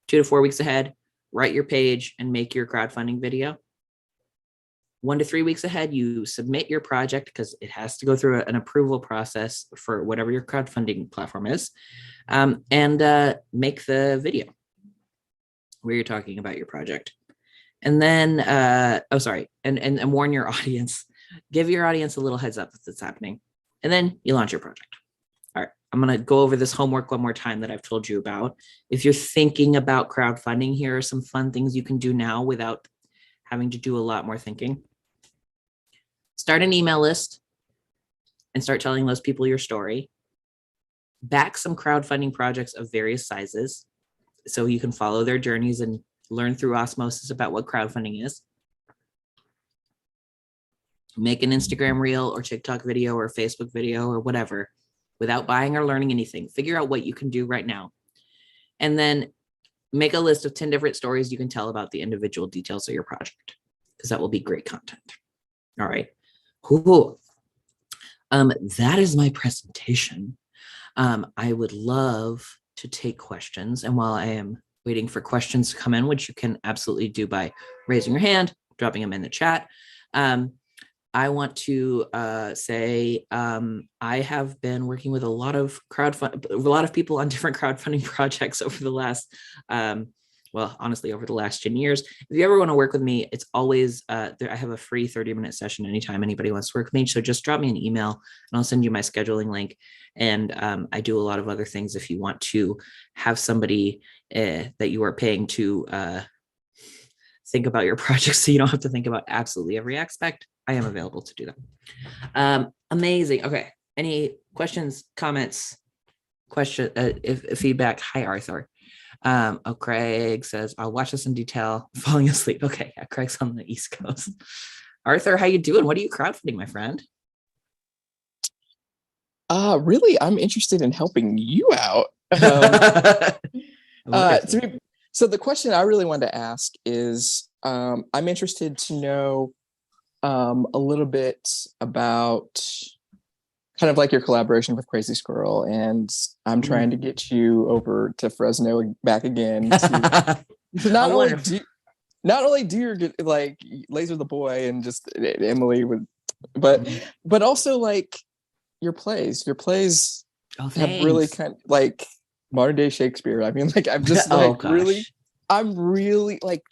2 to 4 weeks ahead, write your page and make your crowdfunding video. 1 to 3 weeks ahead, you submit your project because it has to go through an approval process for whatever your crowdfunding platform is, and make the video where you're talking about your project. And then, and warn your audience, give your audience a little heads up that it's happening. And then you launch your project. All right, I'm going to go over this homework one more time that I've told you about. If you're thinking about crowdfunding, here are some fun things you can do now without having to do a lot more thinking. Start an email list and start telling those people your story. Back some crowdfunding projects of various sizes so you can follow their journeys and learn through osmosis about what crowdfunding is. Make an Instagram reel or TikTok video or Facebook video or whatever without buying or learning anything. Figure out what you can do right now. And then make a list of 10 different stories you can tell about the individual details of your project, because that will be great content. All right. Cool. That is my presentation. I would love to take questions. And while I am waiting for questions to come in, which you can absolutely do by raising your hand, dropping them in the chat, I want to say I have been working with a lot of people on different crowdfunding projects over the last, honestly, over the last 10 years. If you ever want to work with me, it's always, I have a free 30-minute session anytime anybody wants to work with me. So just drop me an email and I'll send you my scheduling link. And I do a lot of other things if you want to have somebody that you are paying to think about your project so you don't have to think about absolutely every aspect. I am available to do that. Amazing. Okay. Any questions, comments, feedback? Hi, Arthur. Craig says, I'll watch this in detail. Falling asleep. Okay. Yeah, Craig's on the East Coast. Arthur, how you doing? What are you crowdfunding, my friend? Really, I'm interested in helping you out. So the question I really wanted to ask is, I'm interested to know a little bit about kind of like your collaboration with Crazy Squirrel, and I'm trying to get you over to Fresno back again to not only do your like Laser the Boy and just Emily with, but also like your plays have really kind of like modern day Shakespeare. I mean, like I'm just like I'm really like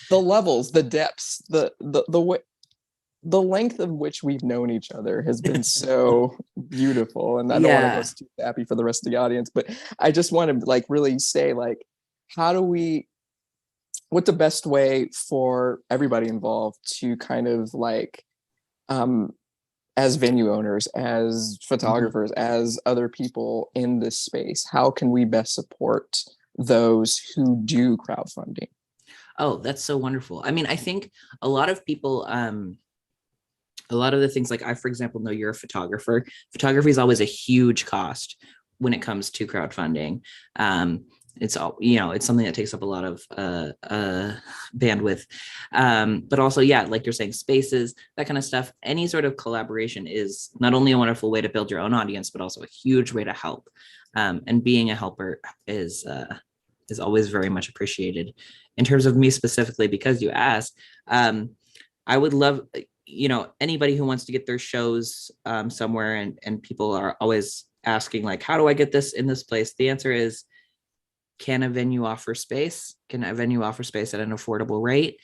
the levels, the depths, the way, the length of which we've known each other has been so beautiful. And I don't want to go too happy for the rest of the audience, but I just want to like really say like, what's the best way for everybody involved to kind of like, as venue owners, as photographers, as other people in this space, how can we best support those who do crowdfunding? Oh, that's so wonderful. I mean, I think a lot of people, a lot of the things like I, for example, know you're a photographer. Photography is always a huge cost when it comes to crowdfunding. It's all, it's something that takes up a lot of bandwidth. But also, like you're saying, spaces, that kind of stuff. Any sort of collaboration is not only a wonderful way to build your own audience, but also a huge way to help. And being a helper is always very much appreciated. In terms of me specifically, because you asked, I would love, anybody who wants to get their shows somewhere, and people are always asking like, how do I get this in this place? The answer is, can a venue offer space? Can a venue offer space at an affordable rate?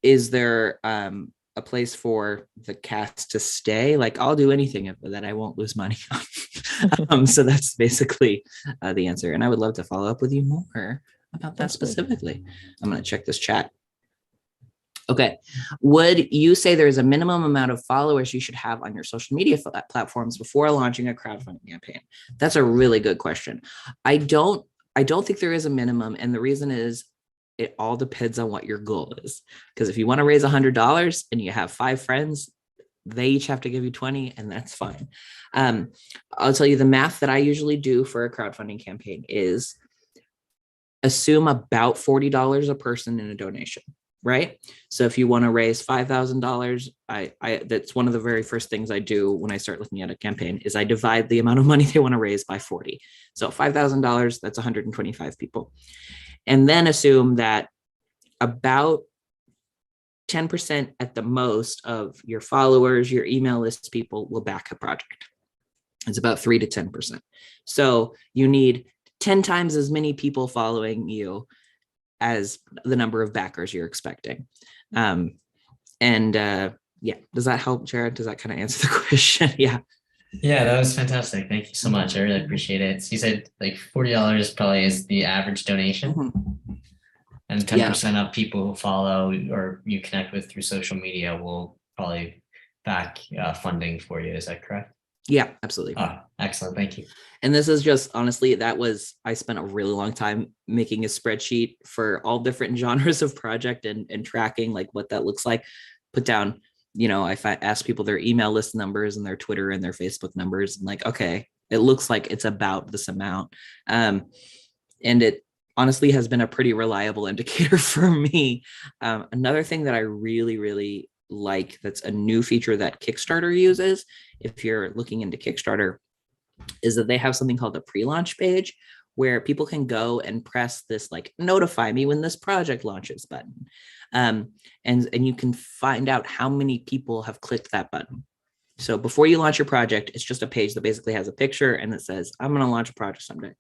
Is there a place for the cast to stay? Like, I'll do anything that I won't lose money on. So that's basically the answer. And I would love to follow up with you more about that specifically. I'm going to check this chat. Okay. Would you say there's a minimum amount of followers you should have on your social media platforms before launching a crowdfunding campaign? That's a really good question. I don't think there is a minimum. And the reason is it all depends on what your goal is. Because if you want to raise $100 and you have 5 friends, they each have to give you 20, and that's fine. I'll tell you the math that I usually do for a crowdfunding campaign is assume about $40 a person in a donation, right? So if you want to raise $5,000, I that's one of the very first things I do when I start looking at a campaign is I divide the amount of money they want to raise by 40. So $5,000, that's 125 people. And then assume that about 10% at the most of your followers, your email list people will back a project. It's about 3 to 10%. So you need 10 times as many people following you as the number of backers you're expecting. Yeah, does that help, Jared? Does that kind of answer the question? Yeah. Yeah, that was fantastic. Thank you so much. I really appreciate it. So you said like $40 probably is the average donation. Mm-hmm. And 10% of people who follow or you connect with through social media will probably back funding for you. Is that correct? Yeah, absolutely. Excellent. Thank you. And this is just, honestly, I spent a really long time making a spreadsheet for all different genres of project and tracking like what that looks like. Put down, if I ask people their email list numbers and their Twitter and their Facebook numbers, and like, okay, it looks like it's about this amount. And it honestly has been a pretty reliable indicator for me. Another thing that I really, really like that's a new feature that Kickstarter uses, if you're looking into Kickstarter, is that they have something called a pre-launch page where people can go and press this like notify me when this project launches button. And you can find out how many people have clicked that button. So before you launch your project, it's just a page that basically has a picture and it says, I'm going to launch a project someday.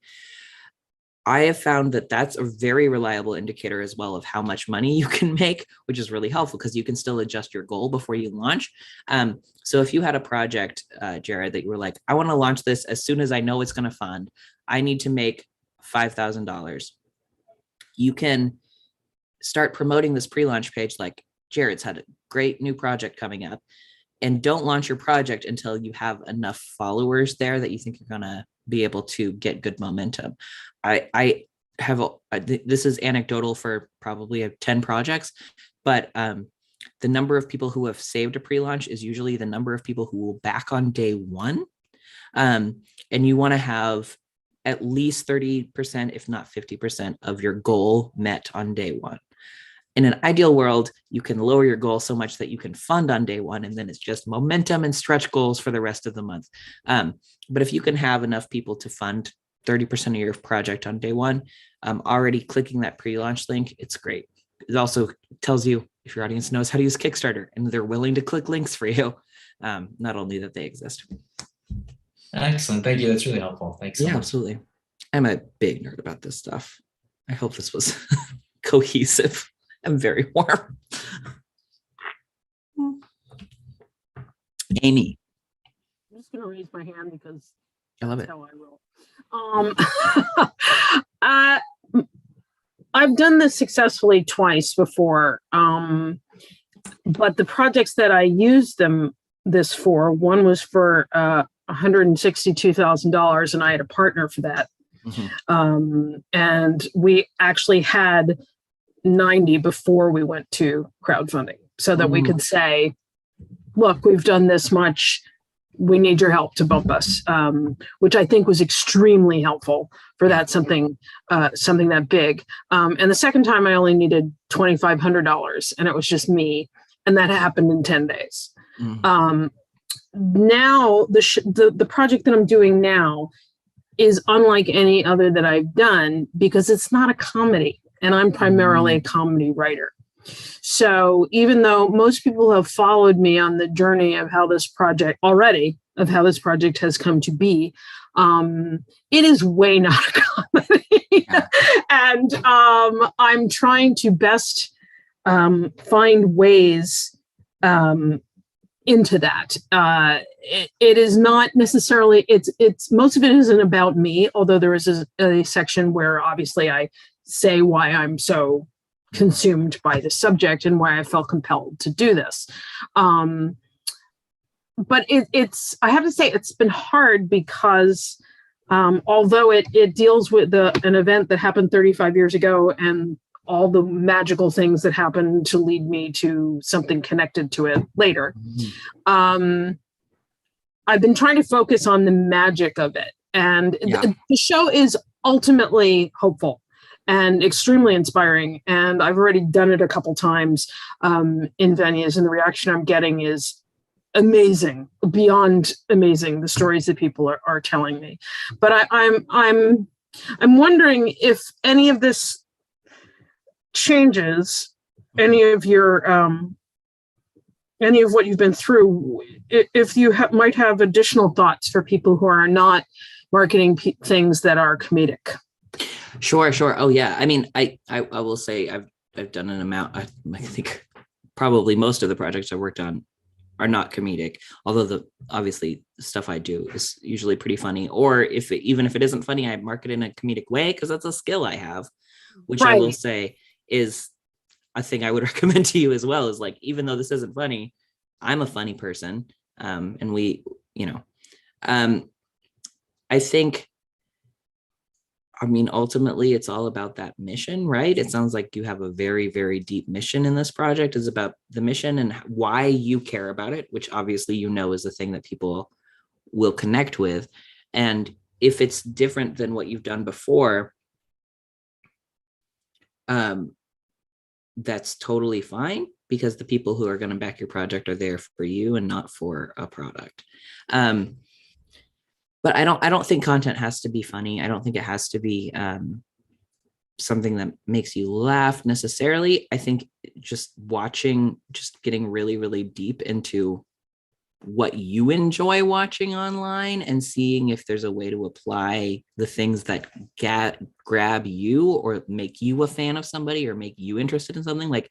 I have found that that's a very reliable indicator as well of how much money you can make, which is really helpful because you can still adjust your goal before you launch. So if you had a project, Jared, that you were like, I want to launch this as soon as I know it's going to fund, I need to make $5,000. You can start promoting this pre-launch page like Jared's had a great new project coming up, and don't launch your project until you have enough followers there that you think you're going to be able to get good momentum. I have, this is anecdotal for probably 10 projects, but the number of people who have saved a pre-launch is usually the number of people who will back on day one. And you want to have at least 30%, if not 50% of your goal met on day one. In an ideal world, you can lower your goal so much that you can fund on day one, and then it's just momentum and stretch goals for the rest of the month. But if you can have enough people to fund 30% of your project on day one, already clicking that pre-launch link, it's great. It also tells you if your audience knows how to use Kickstarter and they're willing to click links for you, not only that they exist. Excellent. Thank you. That's really helpful. Thanks so much. Absolutely. I'm a big nerd about this stuff. I hope this was cohesive. I'm very warm. Amy. I'm just going to raise my hand because I love it. How I roll. I've done this successfully twice before, but the projects that I used this for, one was for $162,000, and I had a partner for that. Mm-hmm. And we actually had 90 before we went to crowdfunding so that we could say, look, we've done this much. We need your help to bump us, which I think was extremely helpful for that something that big. And the second time I only needed $2,500 and it was just me. And that happened in 10 days. Mm-hmm. Now the project that I'm doing now is unlike any other that I've done because it's not a comedy. And I'm primarily a comedy writer. So even though most people have followed me on the journey of how this project has come to be, it is way not a comedy. And I'm trying to best find ways into that. It is not necessarily, it's most of it isn't about me, although there is a section where obviously I say why I'm so consumed by the subject and why I felt compelled to do this. But it's, I have to say, it's been hard because although it deals with an event that happened 35 years ago and all the magical things that happen to lead me to something connected to it later. I've been trying to focus on the magic of it. And the show is ultimately hopeful and extremely inspiring. And I've already done it a couple times in venues, and the reaction I'm getting is amazing, beyond amazing, the stories that people are telling me. But I'm wondering if any of this changes any of your any of what you've been through, if you might have additional thoughts for people who are not marketing things that are comedic. Sure. Oh yeah. I mean, I will say I've done an amount. I think probably most of the projects I worked on are not comedic, although obviously the stuff I do is usually pretty funny. Or even if it isn't funny, I market in a comedic way because that's a skill I have, which I will say is a thing I would recommend to you as well. Is like, even though this isn't funny, I'm a funny person, and we, I think. I mean, ultimately, it's all about that mission, right? It sounds like you have a very, very deep mission in this project. Is about the mission and why you care about it, which obviously is the thing that people will connect with. And if it's different than what you've done before, that's totally fine, because the people who are going to back your project are there for you and not for a product. But I don't think content has to be funny. I don't think it has to be something that makes you laugh necessarily. I think just getting really, really deep into what you enjoy watching online and seeing if there's a way to apply the things that grab you or make you a fan of somebody or make you interested in something. Like,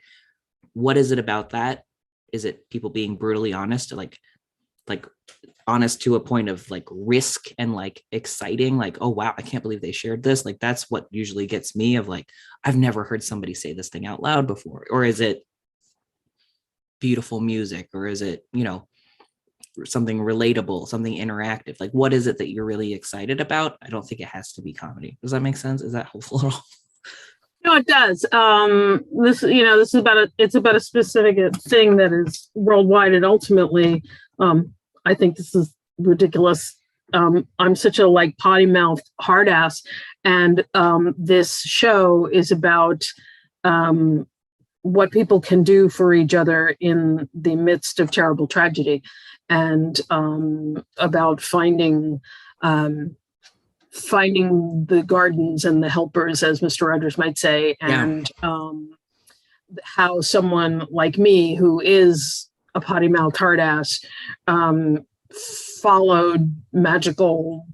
what is it about that? Is it people being brutally honest, like honest to a point of like risk and like exciting, like, oh wow, I can't believe they shared this. Like, that's what usually gets me, of like, I've never heard somebody say this thing out loud before. Or is it beautiful music, or is it, something relatable, something interactive? Like, what is it that you're really excited about? I don't think it has to be comedy. Does that make sense? Is that helpful at all? No, it does. This is about a specific thing that is worldwide, and ultimately, I think this is ridiculous. I'm such a potty mouth hard ass, and this show is about what people can do for each other in the midst of terrible tragedy, and about finding the gardens and the helpers, as Mr. Rogers might say, and how someone like me, who is a potty mouth hard ass, followed magical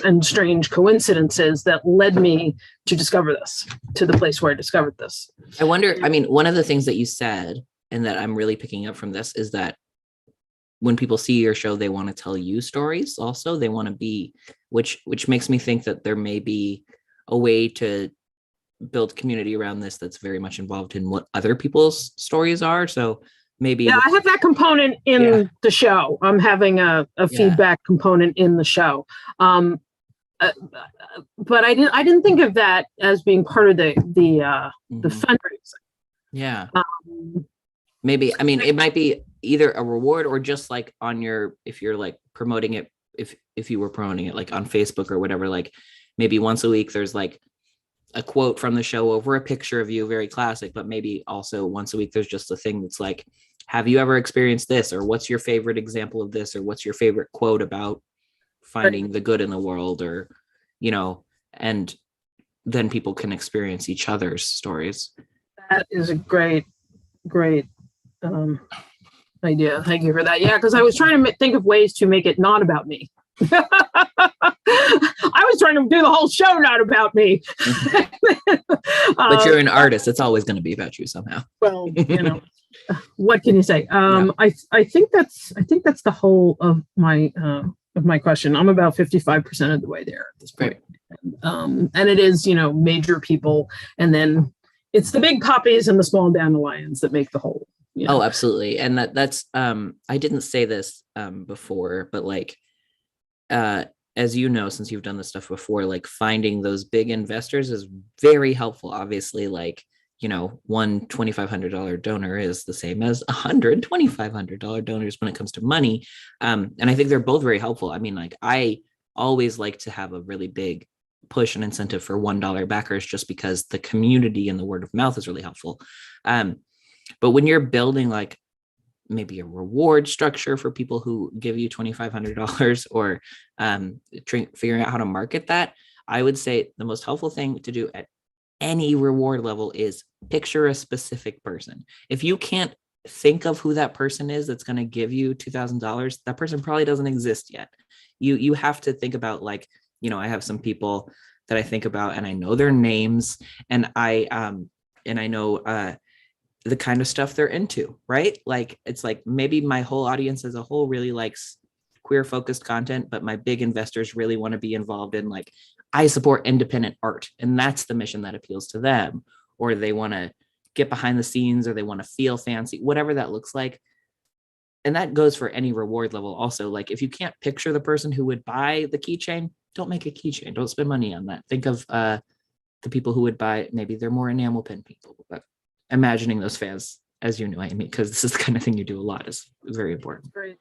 and strange coincidences that led me to discover this, to the place where I discovered this. I wonder, I mean, one of the things that you said, and that I'm really picking up from this, is that when people see your show, they want to tell you stories also. They want to be, which makes me think that there may be a way to build community around this that's very much involved in what other people's stories are. So maybe I have that component in the show. I'm having a feedback component in the show, but I didn't think of that as being part of the fundraising. Yeah, maybe. I mean, it might be either a reward or just like on your, if you're like promoting it, if you were promoting it like on Facebook or whatever, like maybe once a week there's like a quote from the show over a picture of you, very classic, but maybe also once a week there's just a thing that's like, have you ever experienced this? Or what's your favorite example of this? Or what's your favorite quote about finding the good in the world? Or, and then people can experience each other's stories. That is a great idea. Thank you for that. Yeah, because I was trying to think of ways to make it not about me. I was trying to do the whole show not about me. But you're an artist. It's always going to be about you somehow. Well, what can you say? I think that's the whole of my question. I'm about 55% of the way there at this point. And it is, major people, and then it's the big poppies and the small dandelions that make the whole. Oh, absolutely. And that's I didn't say this before, but like as you know, since you've done this stuff before, like finding those big investors is very helpful. Obviously, like, you know, one $2,500 donor is the same as 100 $2,500 donors when it comes to money. And I think they're both very helpful. I mean, like, I always like to have a really big push and incentive for $1 backers, just because the community and the word of mouth is really helpful. But when you're building like maybe a reward structure for people who give you $2,500, or figuring out how to market that, I would say the most helpful thing to do at any reward level is picture a specific person. If you can't think of who that person is that's going to give you $2,000, that person probably doesn't exist yet. You have to think about, like, you know, I have some people that I think about and I know their names, and I know the kind of stuff they're into, right? Like, it's like maybe my whole audience as a whole really likes queer focused content, but my big investors really want to be involved in, like, I support independent art, and that's the mission that appeals to them, or they want to get behind the scenes, or they want to feel fancy, whatever that looks like. And that goes for any reward level also. Like, if you can't picture the person who would buy the keychain, don't make a keychain. Don't spend money on that. Think of the people who would buy, maybe they're more enamel pin people, but imagining those fans, as you know, Amy, because this is the kind of thing you do a lot, is very important. Great.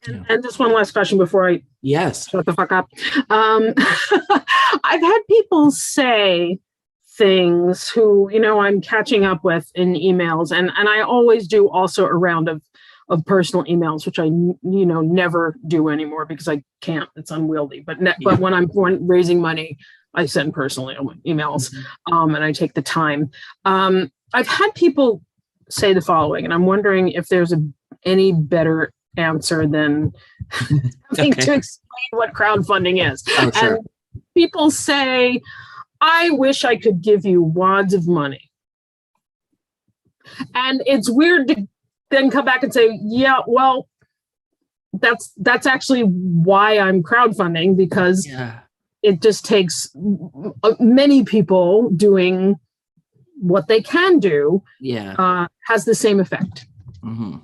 And just one last question before I shut the fuck up. I've had people say things who, you know, I'm catching up with in emails, and I always do also a round of personal emails, which I, you know, never do anymore because I can't, it's unwieldy. But when I'm raising money, I send personal emails, and I take the time. I've had people say the following, and I'm wondering if there's any better answer than having to explain what crowdfunding is. Oh, sure. And people say, I wish I could give you wads of money. And it's weird to then come back and say, yeah, well, that's actually why I'm crowdfunding, because it just takes many people doing what they can do, has the same effect. Mm-hmm.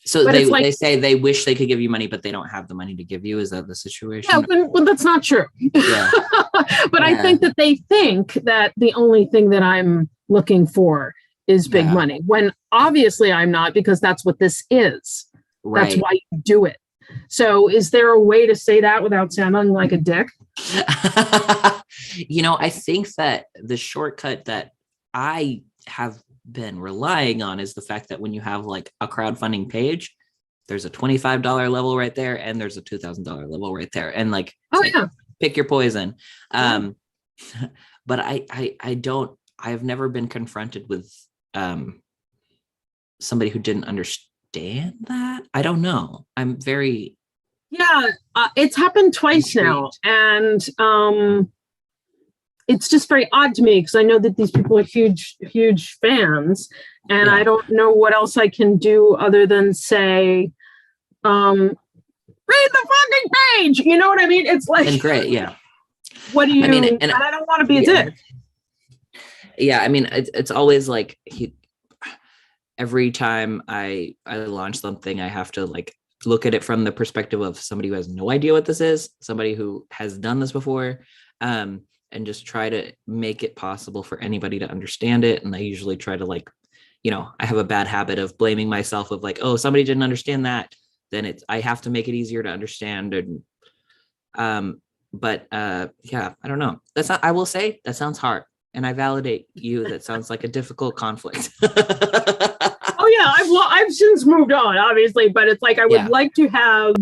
So they say they wish they could give you money, but they don't have the money to give you. Is that the situation? Yeah, well, that's not true. Yeah. But I think that they think that the only thing that I'm looking for is big money, when obviously I'm not, because that's what this is. Right. That's why you do it. So is there a way to say that without sounding like a dick? You know, I think that the shortcut that I have been relying on is the fact that when you have like a crowdfunding page, there's a $25 level right there, and there's a $2,000 level right there, and like, pick your poison. But I've never been confronted with somebody who didn't understand that. I don't know. I'm very it's happened twice now, and it's just very odd to me, because I know that these people are huge fans, and I don't know what else I can do other than say, read the fucking page. You know what I mean? It's like, and great, what do you? I mean, and I don't want to be a dick. Yeah, I mean, it's always like every time I launch something, I have to like look at it from the perspective of somebody who has no idea what this is, somebody who has done this before. And just try to make it possible for anybody to understand it. And I usually try to, like, you know, I have a bad habit of blaming myself of like, oh, somebody didn't understand that. Then I have to make it easier to understand. And, I don't know. I will say that sounds hard. And I validate you. That sounds like a difficult conflict. I've since moved on, obviously, but it's like, I would like to have,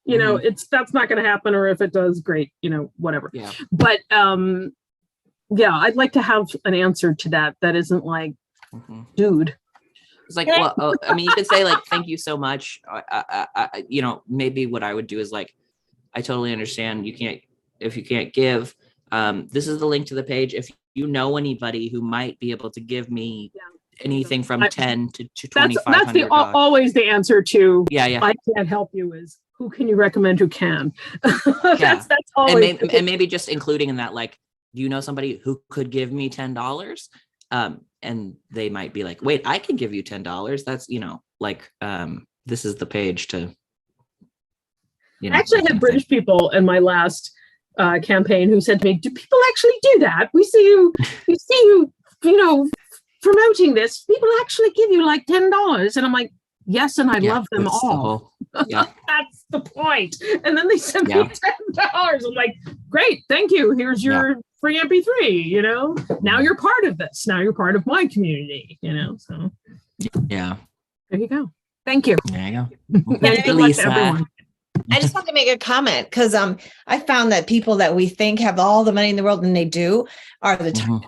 you know, that's not going to happen, or if it does, great, you know, whatever. Yeah. But I'd like to have an answer to that isn't like, dude. It's like, well, I mean, you could say like, thank you so much. You know, maybe what I would do is like, I totally understand if you can't give, this is the link to the page. If you know anybody who might be able to give me anything from 10 to $2,500. That's always the answer to, I can't help you, is who can you recommend who can? That's always. And maybe just including in that, like, do you know somebody who could give me $10? And they might be like, wait, I can give you $10. That's, you know, like, this is the page to. you I know, actually that kind had of thing. British people in my last campaign who said to me, "Do people actually do that? We see you, you know, promoting this. People actually give you like $10." And I'm like, "Yes, and I love them that's the all." whole, yeah. That's the point. And then they sent me Yeah. $10. I'm like, "Great, thank you. Here's your free MP3. You know, now you're part of this. Now you're part of my community. You know, so Yeah. there you go. Thank you. There you go. Well, Thank you, Lisa. everyone. I just want to make a comment because I found that people that we think have all the money in the world and they do are the time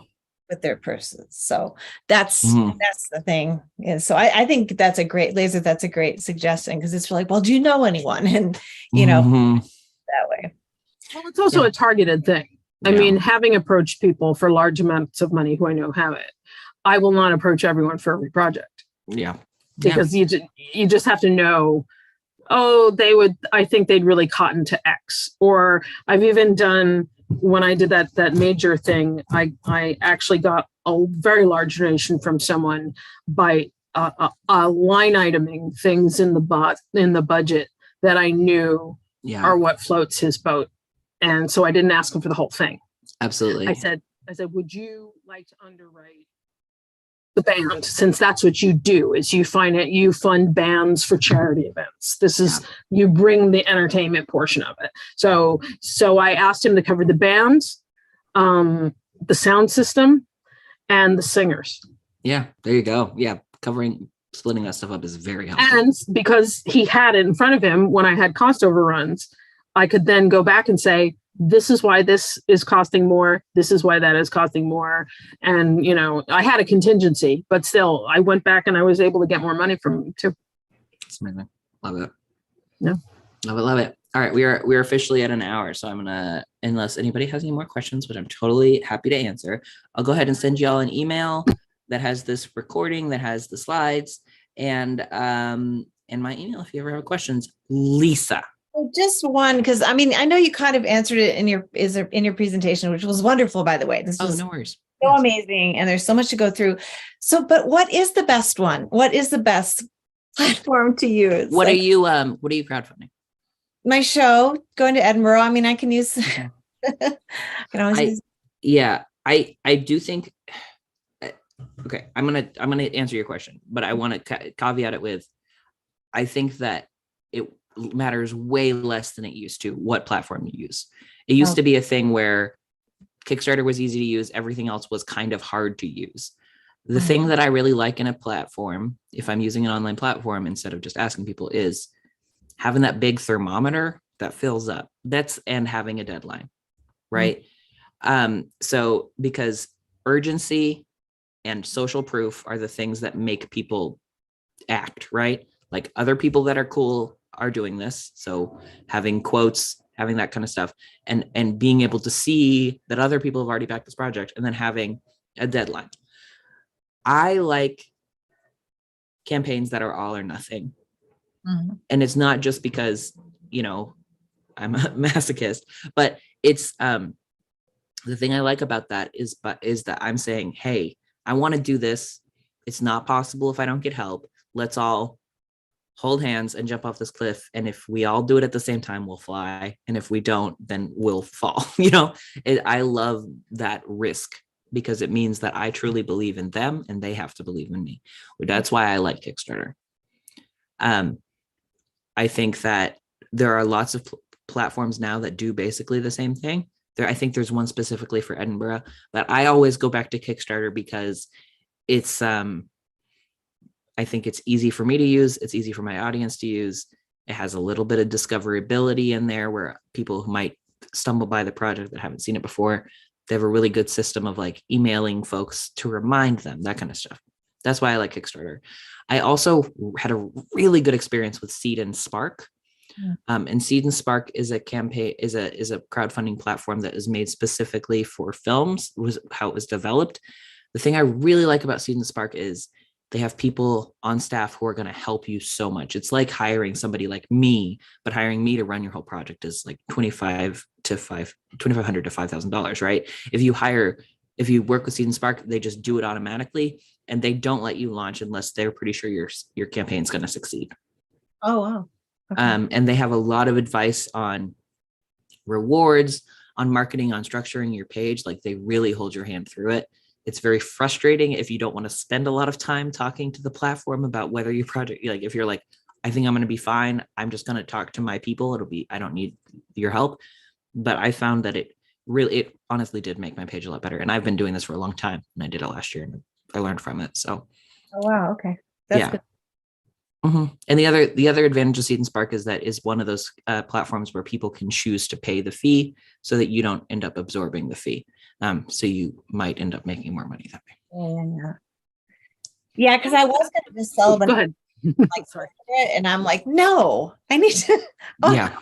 with their purses. So that's the thing. And so I think that's a great laser. That's a great suggestion because it's like, well, do you know anyone? And you know, that way. Well, it's also a targeted thing. I mean, having approached people for large amounts of money who I know have it, I will not approach everyone for every project. Yeah. Because you just have to know, oh, I think they'd really cotton to X. Or I've even done, when I did that major thing, I actually got a very large donation from someone by line iteming things in the budget that I knew are what floats his boat. And so I didn't ask him for the whole thing. Absolutely. I said, would you like to underwrite the band, since that's what you do, is you fund bands for charity events. This is, you bring the entertainment portion of it. So I asked him to cover the bands, the sound system, and the singers. Yeah, there you go. Yeah, splitting that stuff up is very helpful. And because he had it in front of him when I had cost overruns, I could then go back and say, this is why this is costing more. This is why that is costing more. And, you know, I had a contingency, but still I went back and I was able to get more money from him too. It's amazing. Love it. Yeah. Love it. All right. We're officially at an hour. So I'm going to, unless anybody has any more questions, which I'm totally happy to answer, I'll go ahead and send y'all an email that has this recording, that has the slides, and my email if you ever have questions. Lisa. Just one, because I mean, I know you kind of answered it in your presentation, which was wonderful, by the way. This was no worries. So amazing, and there's so much to go through. So, but what is the best one? What is the best platform to use? What are you crowdfunding? My show, going to Edinburgh. I mean, I can use. Okay. I can always use. Yeah, I do think. Okay, I'm gonna answer your question, but I want to caveat it with, I think that it matters way less than it used to what platform you use. It used to be a thing where Kickstarter was easy to use. Everything else was kind of hard to use. The thing that I really like in a platform, if I'm using an online platform instead of just asking people, is having that big thermometer that fills up. And having a deadline, right? So because urgency and social proof are the things that make people act, right? Like other people that are cool are doing this. So having quotes, having that kind of stuff, and being able to see that other people have already backed this project, and then having a deadline. I like campaigns that are all or nothing. And it's not just because, you know, I'm a masochist, but it's the thing I like about that is that I'm saying, hey, I want to do this. It's not possible if I don't get help. Let's all hold hands and jump off this cliff. And if we all do it at the same time, we'll fly. And if we don't, then we'll fall. You know, I love that risk because it means that I truly believe in them and they have to believe in me. That's why I like Kickstarter. I think that there are lots of platforms now that do basically the same thing. I think there's one specifically for Edinburgh, but I always go back to Kickstarter because it's, I think it's easy for me to use. It's easy for my audience to use. It has a little bit of discoverability in there where people who might stumble by the project that haven't seen it before, they have a really good system of like emailing folks to remind them, that kind of stuff. That's why I like Kickstarter. I also had a really good experience with Seed and Spark. And Seed and Spark is a crowdfunding platform that is made specifically for films, was how it was developed. The thing I really like about Seed and Spark is they have people on staff who are going to help you so much. It's like hiring somebody like me, but hiring me to run your whole project is like $2,500 to $5,000, right? If you work with Seed and Spark, they just do it automatically and they don't let you launch unless they're pretty sure your campaign's going to succeed. Oh, wow. Okay. And they have a lot of advice on rewards, on marketing, on structuring your page. Like they really hold your hand through it. It's very frustrating if you don't want to spend a lot of time talking to the platform about whether your project, like if you're like, I think I'm going to be fine, I'm just going to talk to my people. I don't need your help. But I found that it honestly did make my page a lot better. And I've been doing this for a long time, and I did it last year and I learned from it. So, Oh, wow. Okay. That's yeah. good. And the other advantage of Seed and Spark is that is one of those platforms where people can choose to pay the fee so that you don't end up absorbing the fee. So you might end up making more money that way. Yeah, because I was going to just sell Go ahead. like for it, and I'm like, no, I need to. Yeah.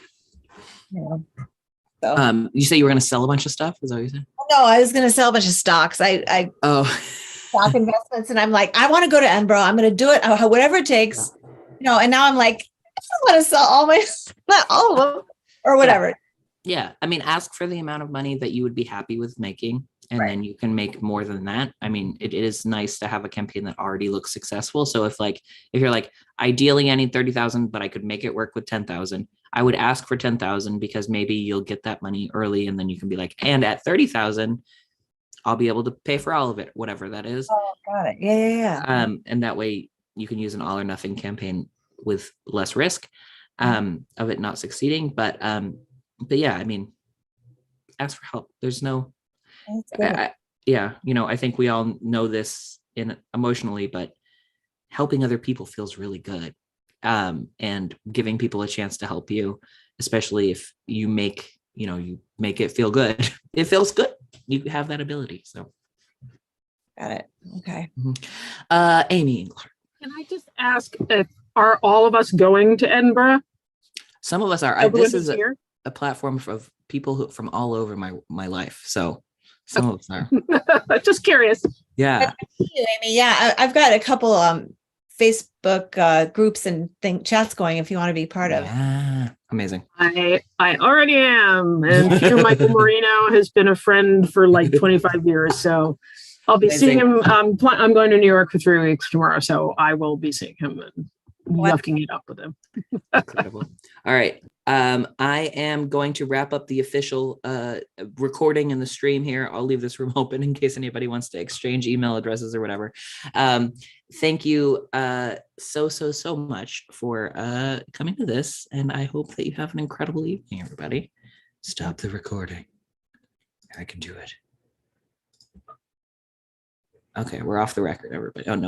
So. You say you were going to sell a bunch of stuff? Is that what you said? No, I was going to sell a bunch of stocks. I stock investments, and I'm like, I want to go to Enbro. I'm going to do it, whatever it takes, And now I'm like, I just want to sell not all of them, or whatever. Yeah, I mean, ask for the amount of money that you would be happy with making, and then you can make more than that. I mean, it is nice to have a campaign that already looks successful. So if you're like, ideally I need 30,000, but I could make it work with 10,000, I would ask for 10,000 because maybe you'll get that money early, and then you can be like, and at 30,000, I'll be able to pay for all of it, whatever that is. Oh, got it. Yeah. And that way you can use an all or nothing campaign with less risk of it not succeeding. But yeah, I mean, ask for help. There's no, I think we all know this emotionally, but helping other people feels really good. And giving people a chance to help you, especially if you make it feel good. It feels good. You have that ability. So. Got it. Okay. Amy. Can I just ask, are all of us going to Edinburgh? Some of us are. This is a platform of people from all over my life. So some of us are. Just curious. Yeah. Thank you, Amy. Yeah, I've got a couple Facebook groups and chats going if you want to be part of. Yeah, amazing. I already am, and Peter Michael Marino has been a friend for like 25 years. So I'll be seeing him. I'm going to New York for 3 weeks tomorrow, so I will be seeing him and yucking it up with him. Incredible. All right. I am going to wrap up the official recording in the stream here. I'll leave this room open in case anybody wants to exchange email addresses or whatever. Thank you so much for coming to this, and I hope that you have an incredible evening, everybody. Stop the recording. I can do it. Okay, we're off the record, everybody. Oh no.